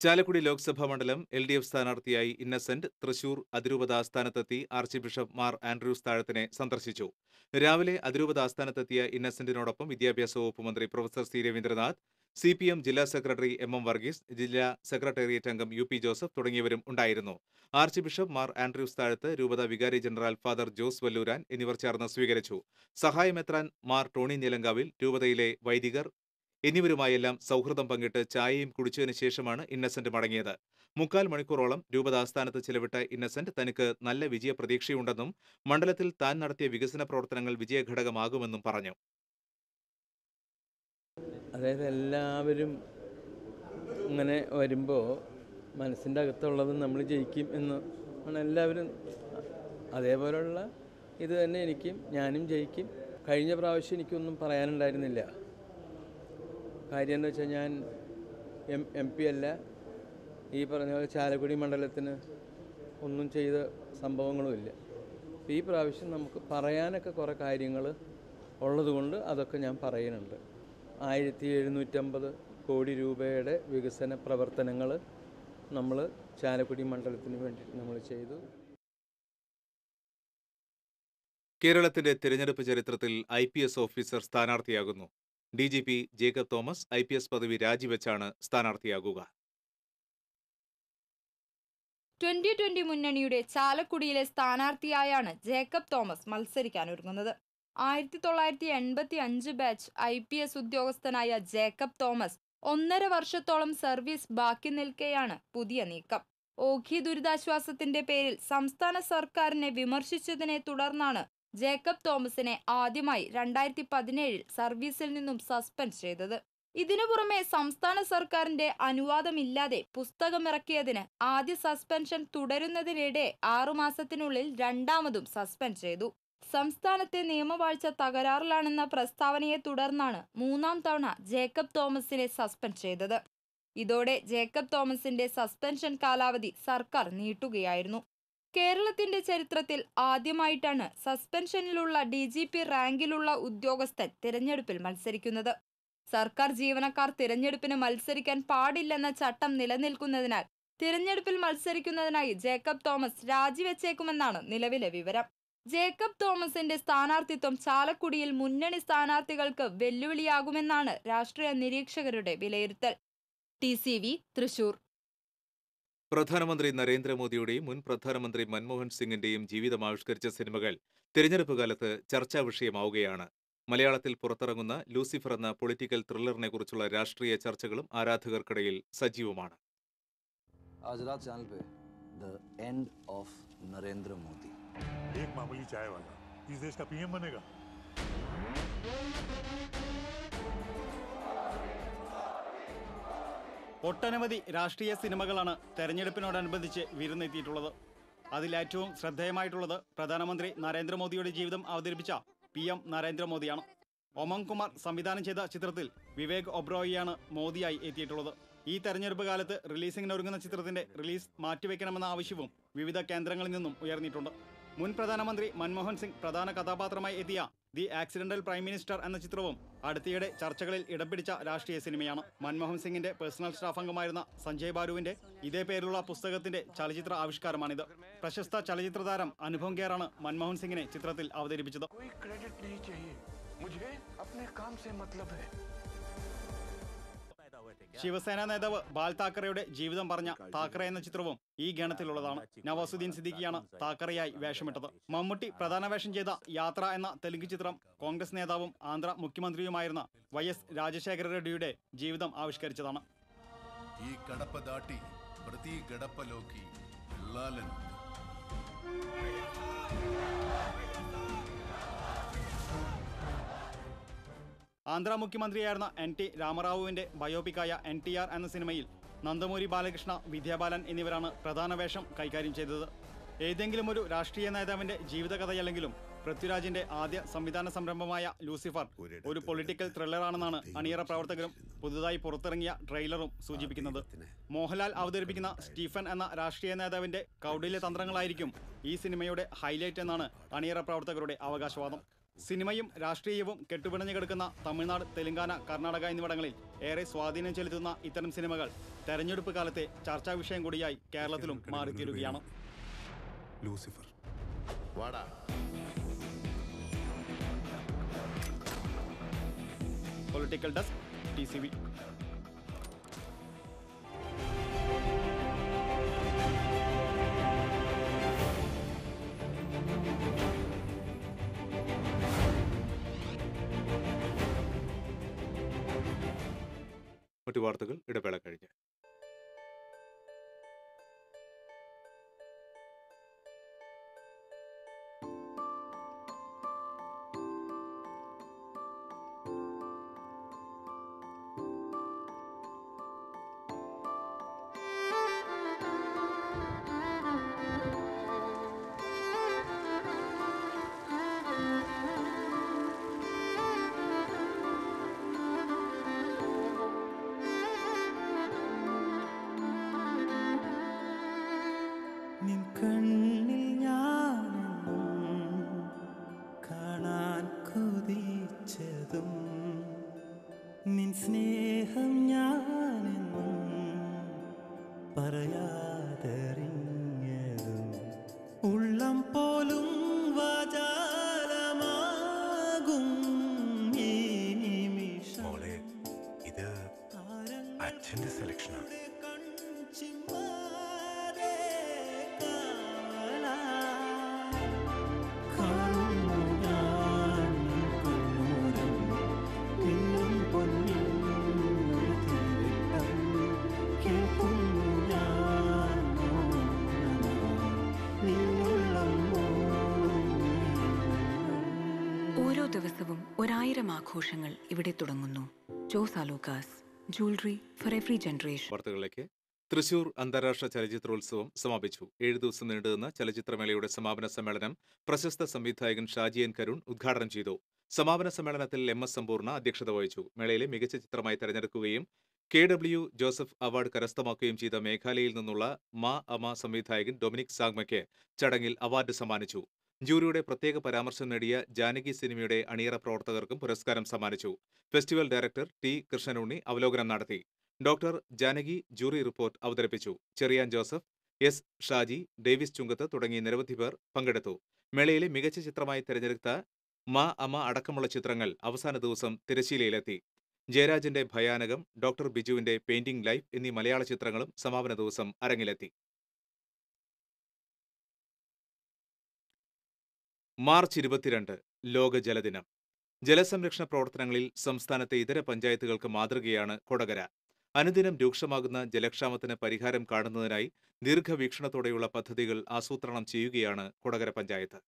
ചാലക്കുടി ലോക്സഭാ മണ്ഡലം LDF സ്ഥാനാർത്ഥിയായി ഇന്നസെന്റ് തൃശൂർ അതിരൂപത ആസ്ഥാനത്തെത്തി ആർച്ച് ബിഷപ്പ് മാർ ആൻഡ്രൂസ് താഴത്തിനെ സന്ദർശിച്ചു. രാവിലെ അതിരൂപത ആസ്ഥാനത്തെത്തിയ ഇന്നസെന്റിനോടൊപ്പം വിദ്യാഭ്യാസ വകുപ്പ് മന്ത്രി പ്രൊഫസർ C. രവീന്ദ്രനാഥ്, CPM ജില്ലാ സെക്രട്ടറി MM വർഗീസ്, ജില്ലാ സെക്രട്ടേറിയറ്റ് അംഗം UP ജോസഫ് തുടങ്ങിയവരും ഉണ്ടായിരുന്നു. ആർച്ച് ബിഷപ്പ് മാർ ആൻഡ്രൂസ് താഴത്ത്, രൂപത വികാരി ജനറൽ ഫാദർ ജോസ് വല്ലൂരാൻ എന്നിവർ ചേർന്ന് സ്വീകരിച്ചു. സഹായമെത്രാൻ മാർ ടോണി നീലങ്കാവിൽ, രൂപതയിലെ വൈദികർ എന്നിവരുമായെല്ലാം സൗഹൃദം പങ്കിട്ട് ചായയും കുടിച്ചതിനു ശേഷമാണ് ഇന്നസെന്റ് മടങ്ങിയത്. 3/4 മണിക്കൂറോളം രൂപത ആസ്ഥാനത്ത് ചിലവിട്ട ഇന്നസെന്റ് തനിക്ക് നല്ല വിജയ പ്രതീക്ഷയുണ്ടെന്നും മണ്ഡലത്തിൽ താൻ നടത്തിയ വികസന പ്രവർത്തനങ്ങൾ വിജയഘടകമാകുമെന്നും പറഞ്ഞു. അതായത് എല്ലാവരും ഇങ്ങനെ വരുമ്പോൾ മനസ്സിൻ്റെ അകത്തുള്ളത് നമ്മൾ ജയിക്കും എന്ന് ആണ് എല്ലാവരും. അതേപോലെയുള്ള ഇത് തന്നെ ഞാനും ജയിക്കും. കഴിഞ്ഞ പ്രാവശ്യം എനിക്കൊന്നും പറയാനുണ്ടായിരുന്നില്ല. കാര്യം എന്ന് വെച്ചാൽ ഞാൻ MP അല്ല. ഈ പറഞ്ഞ പോലെ ചാലക്കുടി മണ്ഡലത്തിന് ഒന്നും ചെയ്ത സംഭവങ്ങളുമില്ല. ഈ പ്രാവശ്യം നമുക്ക് പറയാനൊക്കെ കുറേ കാര്യങ്ങൾ ഉള്ളതുകൊണ്ട് അതൊക്കെ ഞാൻ പറയുന്നുണ്ട്. 1750 കോടി രൂപയുടെ വികസന പ്രവർത്തനങ്ങൾ നമ്മൾ ചാലക്കുടി മണ്ഡലത്തിന് വേണ്ടി നമ്മൾ ചെയ്തു. കേരളത്തിന്റെ തിരഞ്ഞെടുപ്പ് ചരിത്രത്തിൽ IPS ഓഫീസർ സ്ഥാനാർത്ഥിയാകുന്നു. DGP ജേക്കബ് തോമസ് IPS പദവി രാജിവെച്ചാണ് സ്ഥാനാർത്ഥിയാകുക. 2020 മുന്നണിയുടെ ചാലക്കുടിയിലെ സ്ഥാനാർത്ഥിയായാണ് ജേക്കബ് തോമസ് മത്സരിക്കാനൊരുങ്ങുന്നത്. 1985 ബാച്ച് IPS ഉദ്യോഗസ്ഥനായ ജേക്കബ് തോമസ് 1.5 വർഷത്തോളം സർവീസ് ബാക്കി നിൽക്കെയാണ് പുതിയ നീക്കം. ഓഖി ദുരിതാശ്വാസത്തിന്റെ പേരിൽ സംസ്ഥാന സർക്കാരിനെ വിമർശിച്ചതിനെ തുടർന്നാണ് ജേക്കബ് തോമസിനെ ആദ്യമായി 2017 സർവീസിൽ നിന്നും സസ്പെൻഡ് ചെയ്തത്. ഇതിനു പുറമെ സംസ്ഥാന സർക്കാരിന്റെ അനുവാദമില്ലാതെ പുസ്തകമിറക്കിയതിന് ആദ്യ സസ്പെൻഷൻ തുടരുന്നതിനിടെ 6 മാസത്തിനുള്ളിൽ രണ്ടാമതും സസ്പെൻഡ് ചെയ്തു. സംസ്ഥാനത്തെ നിയമവാഴ്ച തകരാറിലാണെന്ന പ്രസ്താവനയെ തുടർന്നാണ് 3ാം തവണ ജേക്കബ് തോമസിനെ സസ്പെൻഡ് ചെയ്തത്. ഇതോടെ ജേക്കബ് തോമസിന്റെ സസ്പെൻഷൻ കാലാവധി സർക്കാർ നീട്ടുകയായിരുന്നു. കേരളത്തിന്റെ ചരിത്രത്തിൽ ആദ്യമായിട്ടാണ് സസ്പെൻഷനിലുള്ള DGP റാങ്കിലുള്ള ഉദ്യോഗസ്ഥൻ തിരഞ്ഞെടുപ്പിൽ മത്സരിക്കുന്നത്. സർക്കാർ ജീവനക്കാർ തിരഞ്ഞെടുപ്പിന് മത്സരിക്കാൻ പാടില്ലെന്ന ചട്ടം നിലനിൽക്കുന്നതിനാൽ തിരഞ്ഞെടുപ്പിൽ മത്സരിക്കുന്നതിനായി ജേക്കബ് തോമസ് രാജിവെച്ചേക്കുമെന്നാണ് നിലവിലെ വിവരം. ജേക്കബ് തോമസിന്റെ സ്ഥാനാർത്ഥിത്വം ചാലക്കുടിയിൽ മുന്നണി സ്ഥാനാർത്ഥികൾക്ക് വെല്ലുവിളിയാകുമെന്നാണ് രാഷ്ട്രീയ നിരീക്ഷകരുടെ വിലയിരുത്തൽ. TCV തൃശൂർ. പ്രധാനമന്ത്രി നരേന്ദ്രമോദിയുടെയും മുൻ പ്രധാനമന്ത്രി മൻമോഹൻ സിംഗിന്റെയും ജീവിതം ആവിഷ്കരിച്ച സിനിമകൾ തിരഞ്ഞെടുപ്പ് കാലത്ത് ചർച്ചാ വിഷയമാവുകയാണ്. മലയാളത്തിൽ പുറത്തിറങ്ങുന്ന ലൂസിഫർ എന്ന പൊളിറ്റിക്കൽ ത്രില്ലറിനെ കുറിച്ചുള്ള രാഷ്ട്രീയ ചർച്ചകളും ആരാധകർക്കിടയിൽ സജീവമാണ്. आज रात चैनल पे the end of Narendra Modi. एक मामूली चाय वाला इस देश का PM बनेगा. ഒട്ടനവധി രാഷ്ട്രീയ സിനിമകളാണ് തെരഞ്ഞെടുപ്പിനോടനുബന്ധിച്ച് വിരുന്നെത്തിയിട്ടുള്ളത്. അതിലേറ്റവും ശ്രദ്ധേയമായിട്ടുള്ളത് പ്രധാനമന്ത്രി നരേന്ദ്രമോദിയുടെ ജീവിതം അവതരിപ്പിച്ച PM നരേന്ദ്രമോദിയാണ്. ഒമങ് കുമാർ സംവിധാനം ചെയ്ത ചിത്രത്തിൽ വിവേക് ഒബ്രോയിയാണ് മോദിയായി എത്തിയിട്ടുള്ളത്. ഈ തെരഞ്ഞെടുപ്പ് കാലത്ത് റിലീസിംഗിനൊരുങ്ങുന്ന ചിത്രത്തിന്റെ റിലീസ് മാറ്റിവെക്കണമെന്ന ആവശ്യവും വിവിധ കേന്ദ്രങ്ങളിൽ നിന്നും ഉയർന്നിട്ടുണ്ട്. മുൻ പ്രധാനമന്ത്രി മൻമോഹൻ സിംഗ് പ്രധാന കഥാപാത്രമായി എത്തിയ ദി ആക്സിഡന്റൽ പ്രൈം മിനിസ്റ്റർ എന്ന ചിത്രവും അടുത്തിടെ ചർച്ചകളിൽ ഇടം പിടിച്ച രാഷ്ട്രീയ സിനിമയാണ്. മൻമോഹൻ സിംഗിന്റെ പേഴ്സണൽ സ്റ്റാഫ് അംഗമായിരുന്ന സഞ്ജയ് ബാരുവിന്റെ ഇതേ പേരിലുള്ള പുസ്തകത്തിന്റെ ചലച്ചിത്ര ആവിഷ്കാരമാണിത്. പ്രശസ്ത ചലച്ചിത്ര താരം അനുപം ഖേറാണ് മൻമോഹൻ സിംഗിനെ ചിത്രത്തിൽ അവതരിപ്പിച്ചത്. ശിവസേന നേതാവ് ബാൽ താക്കറെയുടെ ജീവിതം പറഞ്ഞ താക്കറെ എന്ന ചിത്രവും ഈ ഗണത്തിലുള്ളതാണ്. നവാസുദ്ദീൻ സിദ്ദിഖിയാണ് താക്കറയായി വേഷമിട്ടത്. മമ്മൂട്ടി പ്രധാന വേഷം ചെയ്ത യാത്ര എന്ന തെലുങ്ക് ചിത്രം കോൺഗ്രസ് നേതാവും ആന്ധ്ര മുഖ്യമന്ത്രിയുമായിരുന്ന YS രാജശേഖര റെഡ്ഡിയുടെ ജീവിതം ആവിഷ്കരിച്ചതാണ്. ഈ ഗഡപ്പ ദാട്ടി പ്രതി ഗഡപ്പലോക്കി ലാലൻ. ആന്ധ്ര മുഖ്യമന്ത്രിയായിരുന്ന NT രാമറാവുവിന്റെ ബയോപിക്കായ NTR എന്ന സിനിമയിൽ നന്ദമൂരി ബാലകൃഷ്ണ, വിദ്യാബാലൻ എന്നിവരാണ് പ്രധാന വേഷം കൈകാര്യം ചെയ്തത്. ഏതെങ്കിലും ഒരു രാഷ്ട്രീയ നേതാവിന്റെ ജീവിതകഥയല്ലെങ്കിലും പൃഥ്വിരാജിന്റെ ആദ്യ സംവിധാന സംരംഭമായ ലൂസിഫർ ഒരു പൊളിറ്റിക്കൽ ത്രില്ലറാണെന്നാണ് അണിയറ പ്രവർത്തകരും പുതുതായി പുറത്തിറങ്ങിയ ട്രെയിലറും സൂചിപ്പിക്കുന്നത്. മോഹൻലാൽ അവതരിപ്പിക്കുന്ന സ്റ്റീഫൻ എന്ന രാഷ്ട്രീയ നേതാവിന്റെ കൗടില്യ തന്ത്രങ്ങളായിരിക്കും ഈ സിനിമയുടെ ഹൈലൈറ്റ് എന്നാണ് അണിയറ പ്രവർത്തകരുടെ അവകാശവാദം. സിനിമയും രാഷ്ട്രീയവും കെട്ടുപിണഞ്ഞു കിടക്കുന്ന തമിഴ്നാട്, തെലങ്കാന, കർണാടക എന്നിവിടങ്ങളിൽ ഏറെ സ്വാധീനം ചെലുത്തുന്ന ഇത്തരം സിനിമകൾ തെരഞ്ഞെടുപ്പ് കാലത്തെ ചർച്ചാ വിഷയം കൂടിയായി കേരളത്തിലും മാറിത്തീരുകയാണ്. ലൂസിഫർ. Political desk TCV. മറ്റു വാർത്തകൾ ഇടവേള കഴിഞ്ഞ്. നിൻ സ്നേഹം ഞാനെന്നും പറയാതറിഞ്ഞതും ഉള്ളം പോലും വാചാലമാകും ഈ നിമിഷം. ഇത് അച്ഛന്റെ സെലക്ഷനാണ്. പൊന്നിൽ ദിവസവും 1000 ആഘോഷങ്ങൾ ഇവിടെ തുടങ്ങുന്നു. Jose Alukkas, jewellery for every generation. വാർത്തകളിലേക്ക്. തൃശൂർ അന്താരാഷ്ട്ര ചലച്ചിത്രോത്സവം സമാപിച്ചു. 7 ദിവസം നീണ്ടുനിന്ന ചലച്ചിത്രമേളയുടെ സമാപന സമ്മേളനം പ്രശസ്ത സംവിധായകൻ ഷാജി എൻ കരുൺ ഉദ്ഘാടനം ചെയ്തു. സമാപന സമ്മേളനത്തിൽ MS സമ്പൂർണ്ണ അധ്യക്ഷത വഹിച്ചു. മേളയിലെ മികച്ച ചിത്രമായി തെരഞ്ഞെടുക്കുകയും KW ജോസഫ് അവാർഡ് കരസ്ഥമാക്കുകയും ചെയ്ത മേഘാലയയിൽ നിന്നുള്ള മാ അമ സംവിധായകൻ ഡൊമിനിക് സാഗ്മയ്ക്ക് ചടങ്ങിൽ അവാർഡ് സമ്മാനിച്ചു. ജൂറിയുടെ പ്രത്യേക പരാമർശം നേടിയ ജാനകി സിനിമയുടെ അണിയറ പ്രവർത്തകർക്കും പുരസ്കാരം സമ്മാനിച്ചു. ഫെസ്റ്റിവൽ ഡയറക്ടർ T കൃഷ്ണനുണ്ണി അവലോകനം നടത്തി. ഡോക്ടർ ജാനകി ജൂറി റിപ്പോർട്ട് അവതരിപ്പിച്ചു. ചെറിയാൻ ജോസഫ്, S ഷാജി, ഡേവിസ് ചുങ്കത്ത് തുടങ്ങി നിരവധി പേർ പങ്കെടുത്തു. മേളയിലെ മികച്ച ചിത്രമായി തെരഞ്ഞെടുത്ത മാ അമ അടക്കമുള്ള ചിത്രങ്ങൾ അവസാന ദിവസം തിരശ്ശീലയിലെത്തി. ജയരാജന്റെ ഭയാനകം, ഡോക്ടർ ബിജുവിന്റെ പെയിന്റിംഗ് ലൈഫ് എന്നീ മലയാള ചിത്രങ്ങളും സമാപന ദിവസം അരങ്ങിലെത്തി. മാർച്ച് 22 ലോക ജലദിനം. ജലസംരക്ഷണ പ്രവർത്തനങ്ങളിൽ സംസ്ഥാനത്തെ ഇതര പഞ്ചായത്തുകൾക്ക് മാതൃകയാണ് കൊടകര. അനുദിനം രൂക്ഷമാകുന്ന ജലക്ഷാമത്തിന് പരിഹാരം കാണുന്നതിനായി ദീർഘവീക്ഷണത്തോടെയുള്ള പദ്ധതികൾ ആസൂത്രണം ചെയ്യുകയാണ് കൊടകര പഞ്ചായത്ത്.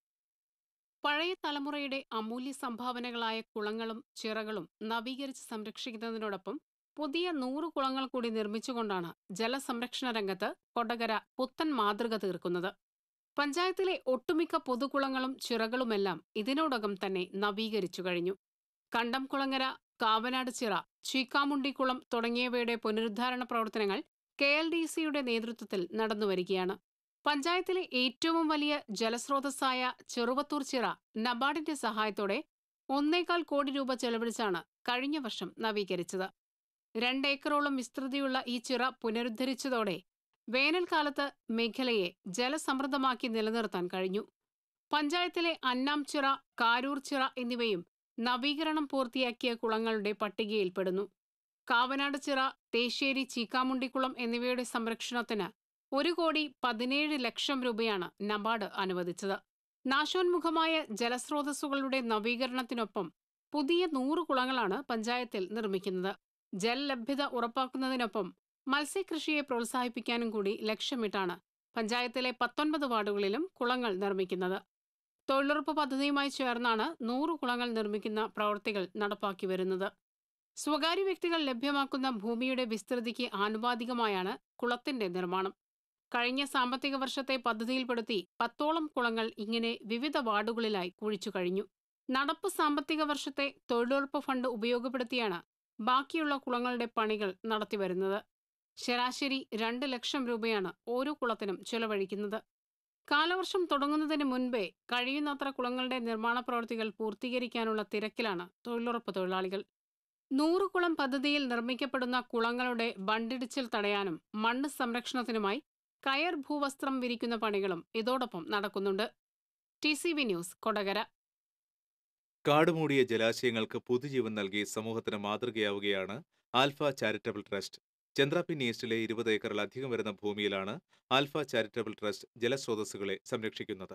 പഴയ തലമുറയുടെ അമൂല്യ സംഭാവനകളായ കുളങ്ങളും ചിറകളും നവീകരിച്ച് സംരക്ഷിക്കുന്നതിനോടൊപ്പം പുതിയ 100 കുളങ്ങൾ കൂടി നിർമ്മിച്ചുകൊണ്ടാണ് ജലസംരക്ഷണ രംഗത്ത് കൊടകര പുത്തൻ മാതൃക തീർക്കുന്നത്. പഞ്ചായത്തിലെ ഒട്ടുമിക്ക പൊതുകുളങ്ങളും ചിറകളുമെല്ലാം ഇതിനോടകം തന്നെ നവീകരിച്ചു കഴിഞ്ഞു. കണ്ടംകുളങ്ങര, കാവനാട് ചിറ, ചീക്കാമുണ്ടിക്കുളം തുടങ്ങിയവയുടെ പുനരുദ്ധാരണ പ്രവർത്തനങ്ങൾ KLDCയുടെ നേതൃത്വത്തിൽ നടന്നുവരികയാണ്. പഞ്ചായത്തിലെ ഏറ്റവും വലിയ ജലസ്രോതസ്സായ ചെറുവത്തൂർ ചിറ നബാർഡിന്റെ സഹായത്തോടെ 1.25 കോടി രൂപ ചെലവഴിച്ചാണ് കഴിഞ്ഞ വർഷം നവീകരിച്ചത്. 2 ഏക്കറോളം വിസ്തൃതിയുള്ള ഈ ചിറ പുനരുദ്ധരിച്ചതോടെ വേനൽക്കാലത്ത് മേഖലയെ ജലസമൃദ്ധമാക്കി നിലനിർത്താൻ കഴിഞ്ഞു. പഞ്ചായത്തിലെ അന്നാം ചിറ, കാരൂർ ചിറ എന്നിവയും നവീകരണം പൂർത്തിയാക്കിയ കുളങ്ങളുടെ പട്ടികയിൽപ്പെടുന്നു. കാവനാട് ചിറ, തേശ്ശേരി, ചീക്കാമുണ്ടിക്കുളം എന്നിവയുടെ സംരക്ഷണത്തിന് 1,17,00,000 രൂപയാണ് നബാർഡ് അനുവദിച്ചത്. നാശോന്മുഖമായ ജലസ്രോതസ്സുകളുടെ നവീകരണത്തിനൊപ്പം പുതിയ 100 കുളങ്ങളാണ് പഞ്ചായത്തിൽ നിർമ്മിക്കുന്നത്. ജലലഭ്യത ഉറപ്പാക്കുന്നതിനൊപ്പം മത്സ്യകൃഷിയെ പ്രോത്സാഹിപ്പിക്കാനും കൂടി ലക്ഷ്യമിട്ടാണ് പഞ്ചായത്തിലെ 19 വാർഡുകളിലും കുളങ്ങൾ നിർമ്മിക്കുന്നത്. തൊഴിലുറപ്പ് പദ്ധതിയുമായി ചേർന്നാണ് 100 കുളങ്ങൾ നിർമ്മിക്കുന്ന പ്രവൃത്തികൾ നടപ്പാക്കി വരുന്നത്. സ്വകാര്യ വ്യക്തികൾ ലഭ്യമാക്കുന്ന ഭൂമിയുടെ വിസ്തൃതിക്ക് ആനുപാതികമായാണ് കുളത്തിന്റെ നിർമ്മാണം. കഴിഞ്ഞ സാമ്പത്തിക വർഷത്തെ പദ്ധതിയിൽപ്പെടുത്തി 10ഓളം കുളങ്ങൾ ഇങ്ങനെ വിവിധ വാർഡുകളിലായി കുഴിച്ചു കഴിഞ്ഞു. നടപ്പ് സാമ്പത്തിക വർഷത്തെ തൊഴിലുറപ്പ് ഫണ്ട് ഉപയോഗപ്പെടുത്തിയാണ് ബാക്കിയുള്ള കുളങ്ങളുടെ പണികൾ നടത്തിവരുന്നത്. ശരാശരി 2 ലക്ഷം രൂപയാണ് ഓരോ കുളത്തിനും ചെലവഴിക്കുന്നത്. കാലവർഷം തുടങ്ങുന്നതിന് മുൻപേ കഴിയുന്നത്ര കുളങ്ങളുടെ നിർമ്മാണ പ്രവൃത്തികൾ പൂർത്തീകരിക്കാനുള്ള തിരക്കിലാണ് തൊഴിലുറപ്പ് തൊഴിലാളികൾ. 100 കുളം പദ്ധതിയിൽ നിർമ്മിക്കപ്പെടുന്ന കുളങ്ങളുടെ ബണ്ടിടിച്ചിൽ തടയാനും മണ്ണ് സംരക്ഷണത്തിനുമായി കയർ ഭൂവസ്ത്രം വിരിക്കുന്ന പണികളും ഇതോടൊപ്പം നടക്കുന്നുണ്ട്. TCV news, Kodakara. കാടുമൂടിയ ജലാശയങ്ങൾക്ക് പുതുജീവൻ നൽകി സമൂഹത്തിന് മാതൃകയാവുകയാണ് ആൽഫ ചാരിറ്റബിൾ ട്രസ്റ്റ്. ചന്ദ്രാപിൻ ഈസ്റ്റിലെ 20 ഏക്കറിലധികം വരുന്ന ഭൂമിയിലാണ് ആൽഫ ചാരിറ്റബിൾ ട്രസ്റ്റ് ജലസ്രോതസ്സുകളെ സംരക്ഷിക്കുന്നത്.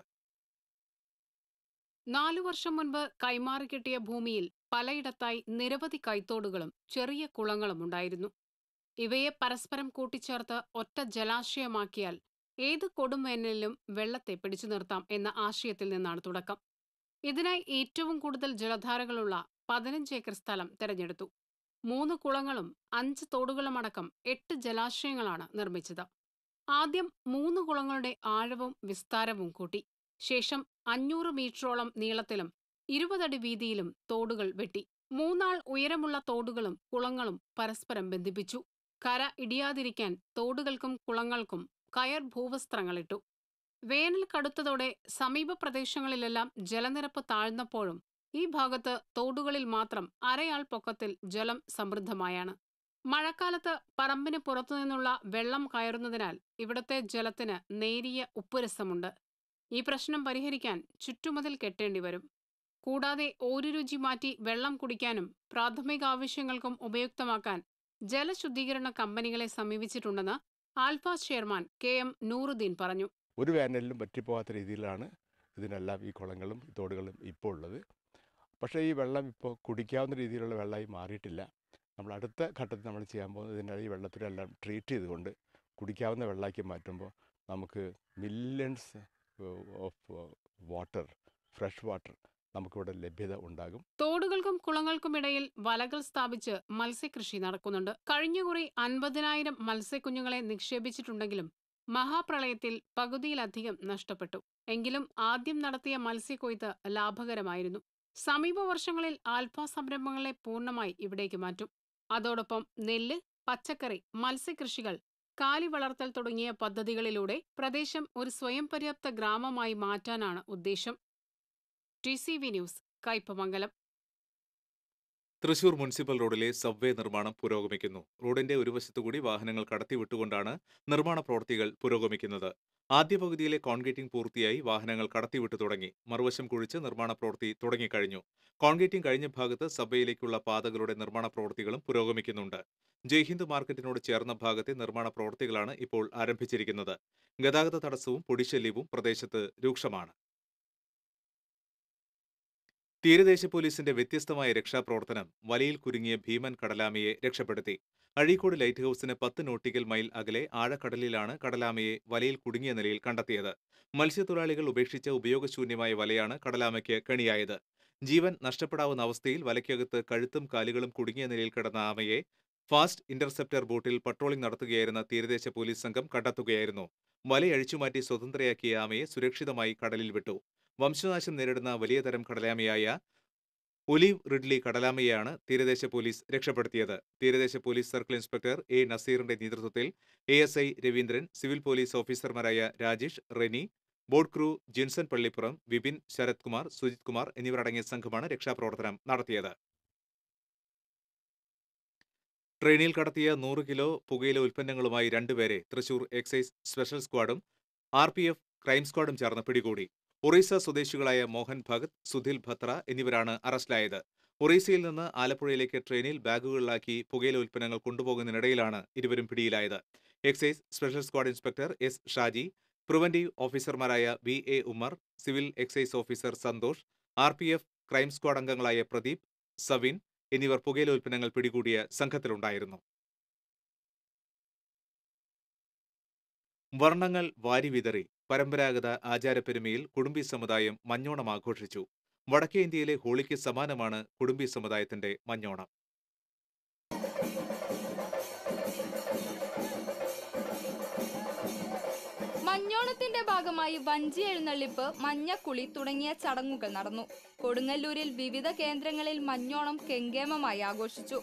4 വർഷം മുൻപ് കൈമാറി കിട്ടിയ ഭൂമിയിൽ പലയിടത്തായി നിരവധി കൈത്തോടുകളും ചെറിയ കുളങ്ങളും ഉണ്ടായിരുന്നു. ഇവയെ പരസ്പരം കൂട്ടിച്ചേർത്ത് ഒറ്റ ജലാശയമാക്കിയാൽ ഏത് കൊടുംവേനലിലും വെള്ളത്തെ പിടിച്ചു നിർത്താം എന്ന ആശയത്തിൽ നിന്നാണ് തുടക്കം. ഇതിനായി ഏറ്റവും കൂടുതൽ ജലധാരകളുള്ള 15 ഏക്കർ സ്ഥലം തെരഞ്ഞെടുത്തു. 3 കുളങ്ങളും 5 തോടുകളുമടക്കം 8 ജലാശയങ്ങളാണ് നിർമ്മിച്ചത്. ആദ്യം 3 കുളങ്ങളുടെ ആഴവും വിസ്താരവും കൂട്ടി. ശേഷം 500 മീറ്ററോളം നീളത്തിലും 20 അടി വീതിയിലും തോടുകൾ വെട്ടി. 3 ആൾ ഉയരമുള്ള തോടുകളും കുളങ്ങളും പരസ്പരം ബന്ധിപ്പിച്ചു. കര ഇടിയാതിരിക്കാൻ തോടുകൾക്കും കുളങ്ങൾക്കും കയർ ഭൂവസ്ത്രങ്ങളിട്ടു. വേനൽ കടുത്തതോടെ സമീപ പ്രദേശങ്ങളിലെല്ലാം ജലനിരപ്പ് താഴ്ന്നപ്പോഴും ഈ ഭാഗത്ത് തോടുകളിൽ മാത്രം അരയാൾ പൊക്കത്തിൽ ജലം സമൃദ്ധമായാണ്. മഴക്കാലത്ത് പറമ്പിന് പുറത്തുനിന്നുള്ള വെള്ളം കയറുന്നതിനാൽ ഇവിടത്തെ ജലത്തിന് നേരിയ ഉപ്പുരസമുണ്ട്. ഈ പ്രശ്നം പരിഹരിക്കാൻ ചുറ്റുമതിൽ കെട്ടേണ്ടി വരും. കൂടാതെ ഓരുരുചി മാറ്റി വെള്ളം കുടിക്കാനും പ്രാഥമിക ആവശ്യങ്ങൾക്കും ഉപയുക്തമാക്കാൻ ജലശുദ്ധീകരണ കമ്പനികളെ സമീപിച്ചിട്ടുണ്ടെന്ന് ആൽഫ ചെയർമാൻ KM നൂറുദ്ദീൻ പറഞ്ഞു. ഒരു വേനലിലും പറ്റിപ്പോകാത്ത രീതിയിലാണ് ഇതിനെല്ലാം ഈ കുളങ്ങളും തോടുകളും ഇപ്പോൾ ഉള്ളത്. പക്ഷേ ഈ വെള്ളം ഇപ്പോൾ കുടിക്കാവുന്ന രീതിയിലുള്ള വെള്ളമായി മാറിയിട്ടില്ല. നമ്മൾ അടുത്ത ഘട്ടത്തിൽ നമ്മൾ ചെയ്യാൻ പോകുന്നത് ഇതിൻ്റെ ഈ വെള്ളത്തിലെല്ലാം ട്രീറ്റ് ചെയ്തുകൊണ്ട് കുടിക്കാവുന്ന വെള്ളമാക്കി മാറ്റുമ്പോൾ നമുക്ക് millions of water, fresh water നമുക്കിവിടെ ലഭ്യത ഉണ്ടാകും. തോടുകൾക്കും കുളങ്ങൾക്കുമിടയിൽ വലകൾ സ്ഥാപിച്ച് മത്സ്യകൃഷി നടക്കുന്നുണ്ട്. കഴിഞ്ഞ കുറി 50,000 മത്സ്യക്കുഞ്ഞുങ്ങളെ നിക്ഷേപിച്ചിട്ടുണ്ടെങ്കിലും മഹാപ്രളയത്തിൽ പകുതിയിലധികം നഷ്ടപ്പെട്ടു. എങ്കിലും ആദ്യം നടത്തിയ മത്സ്യക്കൊയ്ത്ത് ലാഭകരമായിരുന്നു. സമീപ വർഷങ്ങളിൽ ആൽഫ സംരംഭങ്ങളെ പൂർണ്ണമായി ഇവിടേക്ക് മാറ്റും. അതോടൊപ്പം നെല്ല്, പച്ചക്കറി, മത്സ്യകൃഷികൾ, കാലി വളർത്തൽ തുടങ്ങിയ പദ്ധതികളിലൂടെ പ്രദേശം ഒരു സ്വയം പര്യാപ്ത ഗ്രാമമായി മാറ്റാനാണ് ഉദ്ദേശം. TCV news, Kaipamangalam. Thrissur municipal റോഡിലെ സബ്വേ നിർമ്മാണം പുരോഗമിക്കുന്നു. റോഡിന്റെ ഒരു വശത്തുകൂടി വാഹനങ്ങൾ കടത്തിവിട്ടുകൊണ്ടാണ് നിർമ്മാണ പ്രവൃത്തികൾ പുരോഗമിക്കുന്നത്. ആദ്യ പകുതിയിലെ കോൺക്രീറ്റിംഗ് പൂർത്തിയായി വാഹനങ്ങൾ കടത്തിവിട്ടു തുടങ്ങി. മറുവശം കുഴിച്ച് നിർമ്മാണ പ്രവൃത്തി തുടങ്ങിക്കഴിഞ്ഞു. കോൺക്രീറ്റിംഗ് കഴിഞ്ഞ ഭാഗത്ത് സബ്വേയിലേക്കുള്ള പാതകളുടെ നിർമ്മാണ പ്രവൃത്തികളും പുരോഗമിക്കുന്നുണ്ട്. ജയ്ഹിന്ദ് മാർക്കറ്റിനോട് ചേർന്ന ഭാഗത്തെ നിർമ്മാണ പ്രവൃത്തികളാണ് ഇപ്പോൾ ആരംഭിച്ചിരിക്കുന്നത്. ഗതാഗത തടസ്സവും പൊടിശല്യവും പ്രദേശത്ത് രൂക്ഷമാണ്. തീരദേശ പോലീസിന്റെ വ്യത്യസ്തമായ രക്ഷാപ്രവർത്തനം വലയിൽ കുരുങ്ങിയ ഭീമൻ കടലാമയെ രക്ഷപ്പെടുത്തി. അഴീക്കോട് ലൈറ്റ് ഹൌസിന് 10 നോട്ടിക്കൽ മൈൽ അകലെ ആഴക്കടലിലാണ് കടലാമയെ വലയിൽ കുടുങ്ങിയ നിലയിൽ കണ്ടെത്തിയത്. മത്സ്യത്തൊഴിലാളികൾ ഉപേക്ഷിച്ച ഉപയോഗശൂന്യമായ വലയാണ് കടലാമയ്ക്ക് കെണിയായത്. ജീവൻ നഷ്ടപ്പെടാവുന്ന അവസ്ഥയിൽ വലയ്ക്കകത്ത് കഴുത്തും കാലുകളും കുടുങ്ങിയ നിലയിൽ കിടന്ന ആമയെ ഫാസ്റ്റ് ഇന്റർസെപ്റ്റർ ബോട്ടിൽ പട്രോളിംഗ് നടത്തുകയായിരുന്ന തീരദേശ പോലീസ് സംഘം കണ്ടെത്തുകയായിരുന്നു. വലയഴിച്ചുമാറ്റി സ്വതന്ത്രയാക്കിയ ആമയെ സുരക്ഷിതമായി കടലിൽ വിട്ടു. വംശനാശം നേരിടുന്ന വലിയ തരം കടലാമയായ ഒലീവ് റിഡ്ലി കടലാമയെയാണ് തീരദേശ പോലീസ് രക്ഷപ്പെടുത്തിയത്. തീരദേശ പോലീസ് സർക്കിൾ ഇൻസ്പെക്ടർ A. നസീറിന്റെ നേതൃത്വത്തിൽ ASI രവീന്ദ്രൻ, സിവിൽ പോലീസ് ഓഫീസർമാരായ രാജേഷ്, റെനി, ബോട്ട് ക്രൂ ജിൻസൺ പള്ളിപ്പുറം, വിപിൻ, ശരത് കുമാർ, സുജിത് കുമാർ എന്നിവരടങ്ങിയ സംഘമാണ് രക്ഷാപ്രവർത്തനം നടത്തിയത്. ട്രെയിനിൽ കടത്തിയ 100 കിലോ പുകയില ഉൽപ്പന്നങ്ങളുമായി 2 പേരെ തൃശൂർ എക്സൈസ് സ്പെഷ്യൽ സ്ക്വാഡും RPF ക്രൈം സ്ക്വാഡും ചേർന്ന് പിടികൂടി. ഒറീസ സ്വദേശികളായ മോഹൻ ഭഗത്, സുധിൽ ഭത്ര എന്നിവരാണ് അറസ്റ്റിലായത്. ഒറീസയിൽ നിന്ന് ആലപ്പുഴയിലേക്ക് ട്രെയിനിൽ ബാഗുകളിലാക്കി പുകയില ഉൽപ്പന്നങ്ങൾ കൊണ്ടുപോകുന്നതിനിടയിലാണ് ഇരുവരും പിടിയിലായത്. Excise special squad inspector S. Shaji, preventive ഓഫീസർമാരായ VA Ummer, civil excise officer Santhosh, RPF crime squad അംഗങ്ങളായ പ്രദീപ്, സവിൻ എന്നിവർ പുകയില ഉൽപ്പന്നങ്ങൾ പിടികൂടിയ സംഘത്തിലുണ്ടായിരുന്നു. വർണ്ണങ്ങൾ വാരിവിതറി പരമ്പരാഗത ആചാരപ്പെരുമയിൽ കുടുംബി സമുദായം മഞ്ഞോണം ആഘോഷിച്ചു. വടക്കേ ഇന്ത്യയിലെ ഹോളിക്ക് സമാനമാണ് കുടുംബി സമുദായത്തിന്റെ മഞ്ഞോണം. മഞ്ഞോണത്തിന്റെ ഭാഗമായി വഞ്ചി എഴുന്നള്ളിപ്പ്, മഞ്ഞക്കുളി തുടങ്ങിയ ചടങ്ങുകൾ നടന്നു. കൊടുങ്ങല്ലൂരിൽ വിവിധ കേന്ദ്രങ്ങളിൽ മഞ്ഞോണം കെങ്കേമമായി ആഘോഷിച്ചു.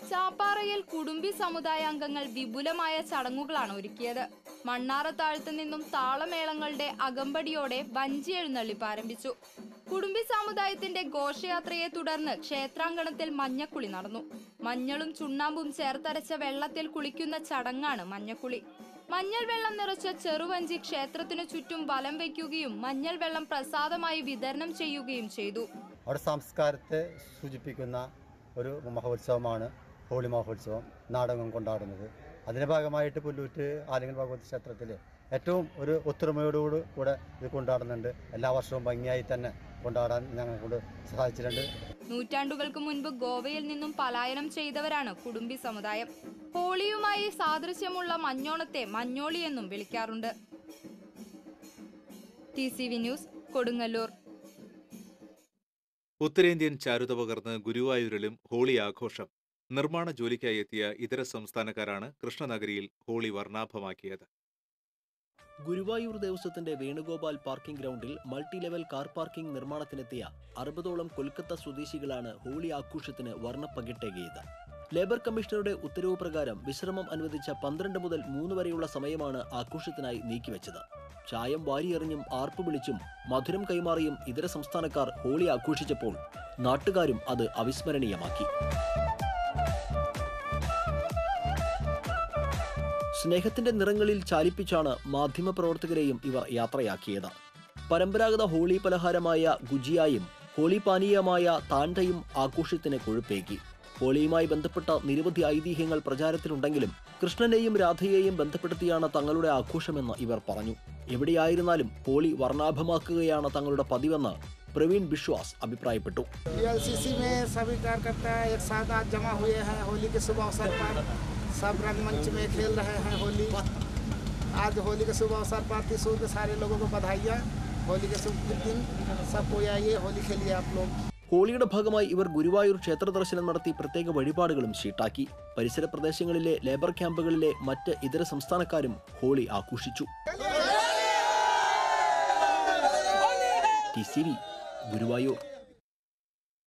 ചാപ്പാറയിൽ കുടുംബി സമുദായ അംഗങ്ങൾ വിപുലമായ ചടങ്ങുകളാണ് ഒരുക്കിയത്. മണ്ണാറത്താഴത്ത് നിന്നും താളമേളങ്ങളുടെ അകമ്പടിയോടെ വഞ്ചി എഴുന്നള്ളിപ്പ് ആരംഭിച്ചു. കുടുംബി സമുദായത്തിന്റെ ഘോഷയാത്രയെ തുടർന്ന് ക്ഷേത്രാങ്കണത്തിൽ മഞ്ഞക്കുളി നടന്നു. മഞ്ഞളും ചുണ്ണാമ്പും ചേർത്തരച്ച വെള്ളത്തിൽ കുളിക്കുന്ന ചടങ്ങാണ് മഞ്ഞക്കുളി. മഞ്ഞൾ വെള്ളം നിറച്ച ചെറുവഞ്ചി ക്ഷേത്രത്തിനു ചുറ്റും വലം വയ്ക്കുകയും മഞ്ഞൾ വെള്ളം പ്രസാദമായി വിതരണം ചെയ്യുകയും ചെയ്തു. അവിടെ സംസ്കാരത്തെ സൂചിപ്പിക്കുന്ന ഒരു മഹോത്സവമാണ് ഹോളി മഹോത്സവം നാടകം കൊണ്ടാടുന്നത്. അതിൻ്റെ ഭാഗമായിട്ട് പുല്ലൂറ്റ് ആലിംഗൽ ഭഗവതി ക്ഷേത്രത്തിൽ ഏറ്റവും ഒരു ഒത്തൊരുമയോടുകൂടെ ഇത് കൊണ്ടാടുന്നുണ്ട്. എല്ലാ വർഷവും ഭംഗിയായി തന്നെ കൊണ്ടാടാൻ ഞങ്ങളെ കൊണ്ട് സഹായിച്ചിട്ടുണ്ട്. നൂറ്റാണ്ടുകൾക്ക് മുൻപ് ഗോവയിൽ നിന്നും പലായനം ചെയ്തവരാണ് കുടുംബി സമുദായം. ഹോളിയുമായി സാദൃശ്യമുള്ള മഞ്ഞോണത്തെ മഞ്ഞോളി എന്നും വിളിക്കാറുണ്ട്. TCV news, Kodungallur. ഉത്തരേന്ത്യൻ ചാരുത പകർന്ന് ഗുരുവായൂരിലും ഹോളി ആഘോഷം. നിർമ്മാണ ജോലിക്കായി എത്തിയ ഇതര സംസ്ഥാനക്കാരാണ് കൃഷ്ണനഗരിയിൽ ഹോളി വർണ്ണാഭമാക്കിയത്. ഗുരുവായൂർ ദേവസ്വത്തിന്റെ വേണുഗോപാൽ പാർക്കിംഗ് ഗ്രൗണ്ടിൽ മൾട്ടി ലെവൽ കാർ പാർക്കിംഗ് നിർമ്മാണത്തിനെത്തിയ 60ഓളം കൊൽക്കത്ത സ്വദേശികളാണ് ഹോളി ആഘോഷത്തിന് വർണ്ണപ്പകിട്ടേകിയത്. ലേബർ കമ്മീഷണറുടെ ഉത്തരവ് പ്രകാരം വിശ്രമം അനുവദിച്ച 12 മുതൽ 3 വരെയുള്ള സമയമാണ് ആഘോഷത്തിനായി നീക്കിവെച്ചത്. ചായം വാരിയെറിഞ്ഞും ആർപ്പ് വിളിച്ചും മധുരം കൈമാറിയും ഇതര സംസ്ഥാനക്കാർ ഹോളി ആഘോഷിച്ചപ്പോൾ നാട്ടുകാരും അത് അവിസ്മരണീയമാക്കി. സ്നേഹത്തിന്റെ നിറങ്ങളിൽ ചാലിപ്പിച്ചാണ് മാധ്യമപ്രവർത്തകരെയും ഇവർ യാത്രയാക്കിയത്. പരമ്പരാഗത ഹോളി പലഹാരമായ ഗുജിയായും ഹോളി പാനീയമായ താൻഡയും ആഘോഷത്തിന് കൊഴുപ്പേകി. ഹോളിയുമായി ബന്ധപ്പെട്ട നിരവധി ഐതിഹ്യങ്ങൾ പ്രചാരത്തിലുണ്ടെങ്കിലും കൃഷ്ണനെയും രാധയെയും ബന്ധപ്പെടുത്തിയാണ് തങ്ങളുടെ ആഘോഷമെന്ന് ഇവർ പറഞ്ഞു. എവിടെയായിരുന്നാലും ഹോളി വർണ്ണാഭമാക്കുകയാണ് തങ്ങളുടെ പതിവെന്ന് प्रवीण विश्वास अभिप्रायപ്പെട്ടു. PLCC में सभी कार्यकर्ता एक साथ आज जमा हुए हैं होली के शुभ अवसर पर. सब रंगमंच में खेल रहे हैं होली. आज होली के शुभ अवसर पर त्रिशूल के सारे लोगों को बधाइयाँ. होली के शुभ दिन सबको आइए होली खेलिए आप लोग। ഹോളിയുടെ ഭാഗമായി ഇവർ ഗുരുവായൂർ ക്ഷേത്ര ദർശനം നടത്തി പ്രത്യേക വഴിപാടുകളും ഷീട്ടാക്കി. പരിസര പ്രദേശങ്ങളിലെ ലേബർ ക്യാമ്പുകളിലെ മറ്റ് ഇതര സംസ്ഥാനക്കാരും ഹോളി ആഘോഷിച്ചു. TCV ഗുരുവായൂർ.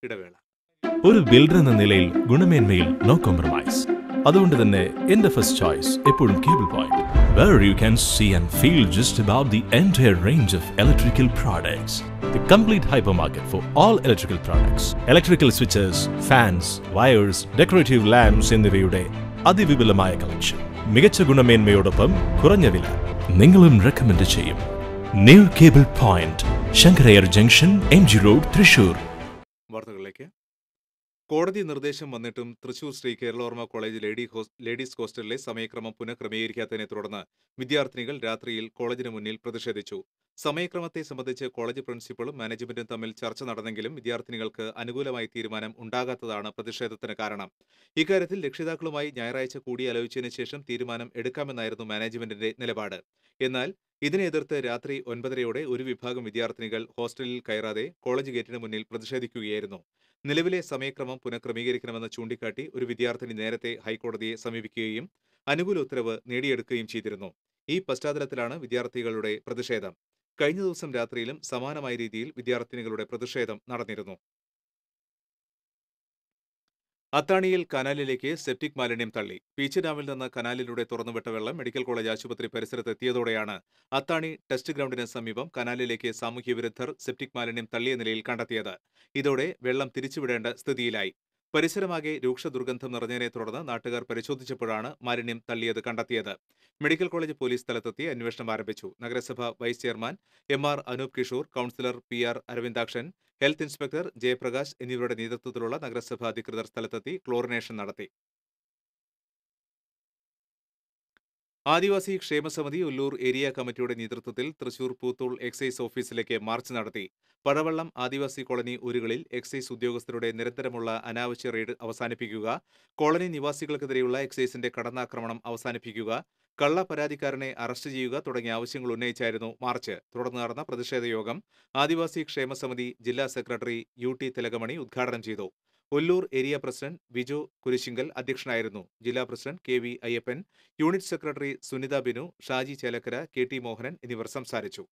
ഇടവേള. ഒരു ബിൽഡർ എന്ന നിലയിൽ ഗുണമേന്മയിൽ നോ കോംപ്രമൈസ്. അതുകൊണ്ട് തന്നെ എന്റെ ഫസ്റ്റ് ചോയ്സ് എപ്പോഴും cable point, where you can see and feel just about the entire range of electrical products. The complete hypermarket for all electrical products. Electrical switches, fans, wires, decorative lamps എന്നിവയുടെ അതിവിപുലമായ കളക്ഷൻ. മികച്ച ഗുണമേന്മയോടൊപ്പം കുറഞ്ഞ വില. നിങ്ങളും റെക്കമെൻഡ് ചെയ്യും. New cable point, Sankara Iyer junction, MG road, Thrissur. വാർത്തകളിലേക്ക്. കോടതി നിർദ്ദേശം വന്നിട്ടും തൃശൂർ ശ്രീ കേരളവർമ്മ കോളേജ് ലേഡീസ് ഹോസ്റ്റലിലെ സമയക്രമം പുനഃക്രമീകരിക്കാത്തതിനെ തുടർന്ന് വിദ്യാർത്ഥിനികൾ രാത്രിയിൽ കോളേജിന് മുന്നിൽ പ്രതിഷേധിച്ചു. സമയക്രമത്തെ സംബന്ധിച്ച് കോളേജ് പ്രിൻസിപ്പളും മാനേജ്മെന്റും തമ്മിൽ ചർച്ച നടന്നെങ്കിലും വിദ്യാർത്ഥിനികൾക്ക് അനുകൂലമായ തീരുമാനം ഉണ്ടാകാത്തതാണ് പ്രതിഷേധത്തിന് കാരണം. ഇക്കാര്യത്തിൽ രക്ഷിതാക്കളുമായി ഞായറാഴ്ച കൂടിയാലോചിച്ചതിന് ശേഷം തീരുമാനം എടുക്കാമെന്നായിരുന്നു മാനേജ്മെന്റിന്റെ നിലപാട്. എന്നാൽ ഇതിനെ എതിർത്ത് രാത്രി 9:30 ഒരു വിഭാഗം വിദ്യാർത്ഥിനികൾ ഹോസ്റ്റലിൽ കയറാതെ കോളേജ് ഗേറ്റിന് മുന്നിൽ പ്രതിഷേധിക്കുകയായിരുന്നു. നിലവിലെ സമയക്രമം പുനഃക്രമീകരിക്കണമെന്ന് ചൂണ്ടിക്കാട്ടി ഒരു വിദ്യാർത്ഥിനി നേരത്തെ ഹൈക്കോടതിയെ സമീപിക്കുകയും അനുകൂല ഉത്തരവ് നേടിയെടുക്കുകയും ചെയ്തിരുന്നു. ഈ പശ്ചാത്തലത്തിലാണ് വിദ്യാർത്ഥികളുടെ പ്രതിഷേധം. കഴിഞ്ഞ ദിവസം രാത്രിയിലും സമാനമായ രീതിയിൽ വിദ്യാർത്ഥിനികളുടെ പ്രതിഷേധം നടന്നിരുന്നു. അത്താണിയിൽ കനാലിലേക്ക് സെപ്റ്റിക് മാലിന്യം തള്ളി. പീച്ച് ഡാമിൽ നിന്ന് കനാലിലൂടെ തുറന്നുവിട്ട വെള്ളം മെഡിക്കൽ കോളേജ് ആശുപത്രി പരിസരത്ത് എത്തിയതോടെയാണ് അത്താണി ടെസ്റ്റ് ഗ്രൗണ്ടിന് സമീപം കനാലിലേക്ക് സാമൂഹ്യവിരുദ്ധർ സെപ്റ്റിക് മാലിന്യം തള്ളിയ നിലയിൽ കണ്ടെത്തിയത്. ഇതോടെ വെള്ളം തിരിച്ചുവിടേണ്ട സ്ഥിതിയിലായി. പരിസരമാകെ രൂക്ഷ ദുർഗന്ധം നിറഞ്ഞതിനെ തുടർന്ന് നാട്ടുകാർ പരിശോധിച്ചപ്പോഴാണ് മാലിന്യം തള്ളിയത് കണ്ടെത്തിയത്. മെഡിക്കൽ കോളേജ് പോലീസ് സ്ഥലത്തെത്തി അന്വേഷണം ആരംഭിച്ചു. നഗരസഭ vice chairman MR Anoop Kishore, councillor PR Aravindakshan, health inspector Jayaprakash എന്നിവരുടെ നേതൃത്വത്തിലുള്ള നഗരസഭ അധികൃതർ സ്ഥലത്തെത്തി ക്ലോറിനേഷൻ നടത്തി. ആദിവാസി ക്ഷേമസമിതി ഉല്ലൂർ ഏരിയ കമ്മിറ്റിയുടെ നേതൃത്വത്തിൽ തൃശൂർ പൂത്തോൾ എക്സൈസ് ഓഫീസിലേക്ക് മാർച്ച് നടത്തി. പഴവള്ളം ആദിവാസി കോളനി ഊരുകളിൽ എക്സൈസ് ഉദ്യോഗസ്ഥരുടെ നിരന്തരമുള്ള അനാവശ്യ റെയ്ഡ് അവസാനിപ്പിക്കുക, കോളനി നിവാസികൾക്കെതിരെയുള്ള എക്സൈസിന്റെ കടന്നാക്രമണം അവസാനിപ്പിക്കുക, കള്ള പരാതിക്കാരനെ അറസ്റ്റ് ചെയ്യുക തുടങ്ങിയ ആവശ്യങ്ങൾ ഉന്നയിച്ചായിരുന്നു മാർച്ച്. തുടർന്ന് നടന്ന പ്രതിഷേധ യോഗം ആദിവാസി ക്ഷേമസമിതി ജില്ലാ സെക്രട്ടറി UT തിലകമണി ഉദ്ഘാടനം ചെയ്തു. ഒല്ലൂർ ഏരിയ പ്രസിഡന്റ് വിജു കുരിശിങ്കൽ അധ്യക്ഷനായിരുന്നു. ജില്ലാ president KV Ayyappan, unit secretary Sunitha Binu, Shaji Chelakkara, KT Mohanan എന്നിവർ സംസാരിച്ചു.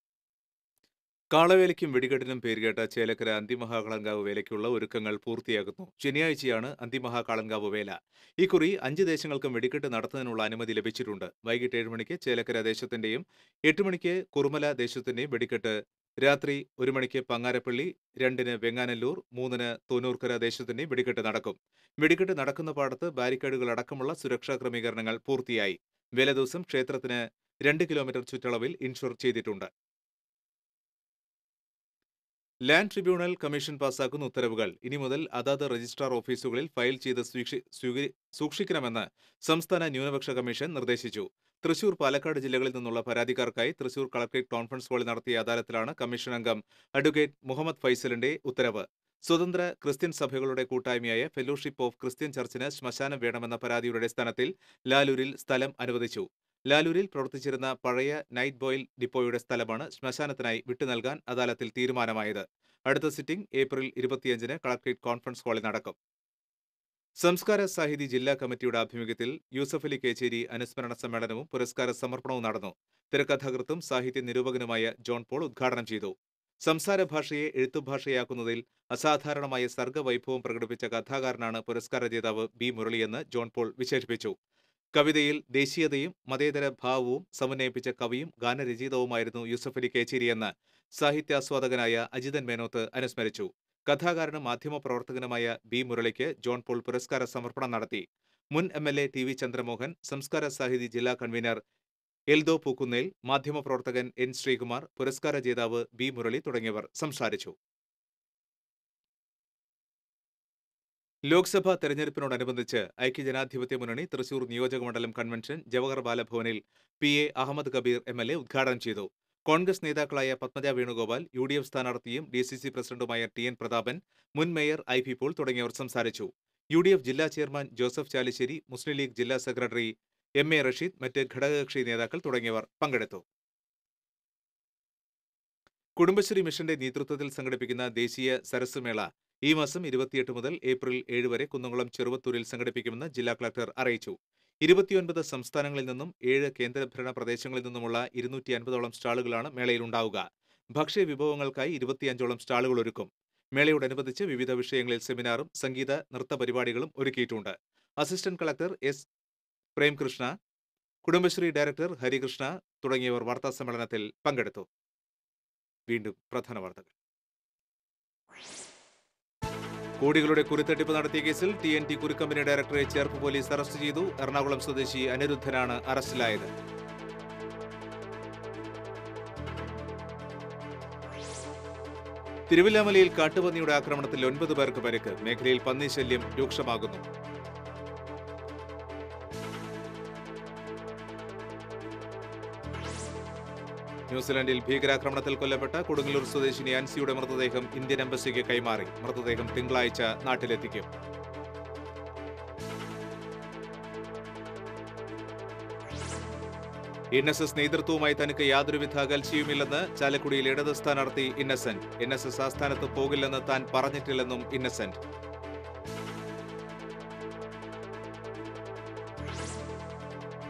കാളവേലയ്ക്കും വെടികെട്ടിനും പേരുകേട്ട ചേലക്കര അന്തിമഹാകാളങ്കാവ് വേലയ്ക്കുള്ള ഒരുക്കങ്ങൾ പൂർത്തിയാകുന്നു. ശനിയാഴ്ചയാണ് അന്തിമഹാകാളങ്കാവ് വേല. ഇക്കുറി 5 ദേശങ്ങൾക്കും വെടിക്കെട്ട് നടത്തുന്നതിനുള്ള അനുമതി ലഭിച്ചിട്ടുണ്ട്. വൈകിട്ട് 7 മണിക്ക് ചേലക്കര ദേശത്തിന്റെയും 8 മണിക്ക് കുറുമല ദേശത്തിന്റെയും വെടിക്കെട്ട്, രാത്രി 1 മണിക്ക് പങ്ങാരപ്പള്ളി, 2-ന് വെങ്ങാനല്ലൂർ, 3-ന് തോന്നൂർക്കര ദേശത്തിന്റെയും വെടിക്കെട്ട് നടക്കും. വെടിക്കെട്ട് നടക്കുന്ന പാടത്ത് ബാരിക്കേഡുകൾ അടക്കമുള്ള സുരക്ഷാ ക്രമീകരണങ്ങൾ പൂർത്തിയായി. വേല ദിവസം ക്ഷേത്രത്തിന് 2 കിലോമീറ്റർ ചുറ്റളവിൽ ഇൻഷുർ ചെയ്തിട്ടുണ്ട്. ലാൻഡ് ട്രിബ്യൂണൽ കമ്മീഷൻ പാസാക്കുന്ന ഉത്തരവുകൾ ഇനി മുതൽ അതാത് രജിസ്ട്രാർ ഓഫീസുകളിൽ ഫയൽ ചെയ്ത് സൂക്ഷിക്കണമെന്ന് സംസ്ഥാന ന്യൂനപക്ഷ കമ്മീഷൻ നിർദ്ദേശിച്ചു. തൃശൂർ, പാലക്കാട് ജില്ലകളിൽ നിന്നുള്ള പരാതിക്കാർക്കായി തൃശൂർ കളക്ടറേറ്റ് കോൺഫറൻസ് ഹാളിൽ നടത്തിയ അദാലത്തിലാണ് കമ്മീഷൻ അംഗം അഡ്വക്കേറ്റ് മുഹമ്മദ് ഫൈസലിന്റെ ഉത്തരവ്. സ്വതന്ത്ര ക്രിസ്ത്യൻ സഭകളുടെ കൂട്ടായ്മയായ ഫെലോഷിപ്പ് ഓഫ് ക്രിസ്ത്യൻ ചർച്ചിന് ശ്മശാനം വേണമെന്ന പരാതിയുടെ അടിസ്ഥാനത്തിൽ ലാലൂരിൽ സ്ഥലം അനുവദിച്ചു. ലാലൂരിൽ പ്രവർത്തിച്ചിരുന്ന പഴയ നൈറ്റ് ബോയിൽ ഡിപ്പോയുടെ സ്ഥലമാണ് ശ്മശാനത്തിനായി വിട്ടുനൽകാൻ അദാലത്തിൽ തീരുമാനമായത്. അടുത്ത സിറ്റിംഗ് ഏപ്രിൽ 25-ന് കളക്ടറേറ്റ് കോൺഫറൻസ് ഹാളിൽ നടക്കും. സംസ്കാര സാഹിതി ജില്ലാ കമ്മിറ്റിയുടെ ആഭിമുഖ്യത്തിൽ യൂസഫലി കേച്ചേരി അനുസ്മരണ സമ്മേളനവും പുരസ്കാര സമർപ്പണവും നടന്നു. തിരക്കഥാകൃത്തും സാഹിത്യ നിരൂപകനുമായ ജോൺ പോൾ ഉദ്ഘാടനം ചെയ്തു. സംസാര ഭാഷയെ എഴുത്തുഭാഷയാക്കുന്നതിൽ അസാധാരണമായ സർഗവൈഭവം പ്രകടിപ്പിച്ച കഥാകാരനാണ് പുരസ്കാര ജേതാവ് B മുരളിയെന്ന് ജോൺ പോൾ വിശേഷിപ്പിച്ചു. കവിതയിൽ ദേശീയതയും മതേതര ഭാവവും സമന്വയിപ്പിച്ച കവിയും ഗാനരചയിതാവുമായിരുന്നു യൂസഫലി കേച്ചേരിയെന്ന് സാഹിത്യാസ്വാദകനായ അജിതൻ മേനോത്ത് അനുസ്മരിച്ചു. കഥാകാരനും മാധ്യമപ്രവർത്തകനുമായ B മുരളിക്ക് ജോൺ പോൾ പുരസ്കാര സമർപ്പണം നടത്തി. മുൻ MLA TV ചന്ദ്രമോഹൻ, സംസ്കാര സാഹിതി ജില്ലാ കൺവീനർ എൽദോ പൂക്കുന്നേൽ, മാധ്യമപ്രവർത്തകൻ N ശ്രീകുമാർ, പുരസ്കാര ജേതാവ് B മുരളി തുടങ്ങിയവർ സംസാരിച്ചു. ലോക്സഭാ തെരഞ്ഞെടുപ്പിനോടനുബന്ധിച്ച് ഐക്യജനാധിപത്യ മുന്നണി തൃശൂർ നിയോജകമണ്ഡലം കൺവെൻഷൻ ജവഹർ ബാലഭവനിൽ PA അഹമ്മദ് കബീർ MLA ഉദ്ഘാടനം ചെയ്തു. കോൺഗ്രസ് നേതാക്കളായ പത്മജ വേണുഗോപാൽ, UDF സ്ഥാനാർത്ഥിയും DCC പ്രസിഡന്റുമായ TN പ്രതാപൻ, മുൻ മേയർ IP പോൾ തുടങ്ങിയവർ സംസാരിച്ചു. UDF ജില്ലാ ചെയർമാൻ ജോസഫ് ചാലിശ്ശേരി, മുസ്ലിം ലീഗ് ജില്ലാ സെക്രട്ടറി MA റഷീദ്, മറ്റ് ഘടകകക്ഷി നേതാക്കൾ തുടങ്ങിയവർ പങ്കെടുത്തു. കുടുംബശ്രീ മിഷന്റെ നേതൃത്വത്തിൽ സംഘടിപ്പിക്കുന്ന ദേശീയ സരസ് മേള ഈ മാസം 28 മുതൽ ഏപ്രിൽ 7 വരെ കുന്നംകുളം ചെറുവത്തൂരിൽ സംഘടിപ്പിക്കുമെന്ന് ജില്ലാ കളക്ടർ അറിയിച്ചു. 29 സംസ്ഥാനങ്ങളിൽ നിന്നും 7 കേന്ദ്രഭരണ പ്രദേശങ്ങളിൽ നിന്നുമുള്ള 250ഓളം സ്റ്റാളുകളാണ് മേളയിലുണ്ടാവുക. ഭക്ഷ്യവിഭവങ്ങൾക്കായി 25ഓളം സ്റ്റാളുകൾ ഒരുക്കും. മേളയോടനുബന്ധിച്ച് വിവിധ വിഷയങ്ങളിൽ സെമിനാറും സംഗീത നൃത്ത പരിപാടികളും ഒരുക്കിയിട്ടുണ്ട്. Assistant collector S Premkrishna, Kudumbashree director Harikrishna തുടങ്ങിയവർ വാർത്താസമ്മേളനത്തിൽ പങ്കെടുത്തു. വീണ്ടും പ്രധാന വാർത്തകൾ. കോടികളുടെ കുരുത്തട്ടിപ്പ് നടത്തിയ കേസിൽ TNT കുരുക്കമ്പനി ഡയറക്ടറെ ചേർപ്പ് പോലീസ് അറസ്റ്റ് ചെയ്തു. എറണാകുളം സ്വദേശി അനിരുദ്ധനാണ് അറസ്റ്റിലായത്. തിരുവില്ലാമലയിൽ കാട്ടുപന്നിയുടെ ആക്രമണത്തിൽ 9 പേർക്ക് പരിക്ക്. മേഖലയിൽ പന്നി ശല്യം രൂക്ഷമാകുന്നു. ന്യൂസിലാൻഡിൽ ഭീകരാക്രമണത്തിൽ കൊല്ലപ്പെട്ട കൊടുങ്ങല്ലൂർ സ്വദേശിനി അൻസിയുടെ മൃതദേഹം ഇന്ത്യൻ എംബസിക്ക് കൈമാറി. മൃതദേഹം തിങ്കളാഴ്ച നാട്ടിലെത്തിക്കും. NSS നേതൃത്വവുമായി തനിക്ക് യാതൊരുവിധ അകൽച്ചയുമില്ലെന്ന് ചാലക്കുടിയിൽ ഇടത് സ്ഥാനാർത്ഥി ഇന്നസെന്റ്. NSS ആസ്ഥാനത്ത് പോകില്ലെന്ന് താൻ പറഞ്ഞിട്ടില്ലെന്നും ഇന്നസെന്റ്.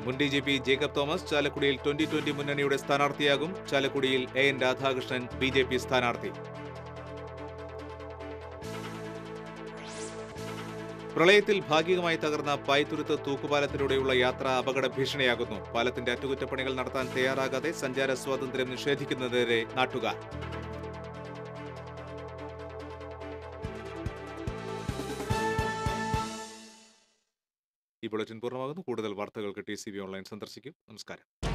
മുൻ DGP ജേക്കബ് തോമസ് ചാലക്കുടിയിൽ 2020 മുന്നണിയുടെ സ്ഥാനാർത്ഥിയാകും. ചാലക്കുടിയിൽ AN രാധാകൃഷ്ണൻ BJP സ്ഥാനാർത്ഥി. പ്രളയത്തിൽ ഭാഗികമായി തകർന്ന പായ്തുരുത്ത് തൂക്കുപാലത്തിലൂടെയുള്ള യാത്ര അപകട ഭീഷണിയാകുന്നു. പാലത്തിന്റെ അറ്റകുറ്റപ്പണികൾ നടത്താൻ തയ്യാറാകാതെ സഞ്ചാര സ്വാതന്ത്ര്യം നിഷേധിക്കുന്നതിനെതിരെ നാട്ടുകാർ. ഈ ബുള്ളറ്റിൻ പൂർണ്ണമാകുന്നു. കൂടുതൽ വാർത്തകൾക്ക് TCV ഓൺലൈൻ സന്ദർശിക്കും. നമസ്കാരം.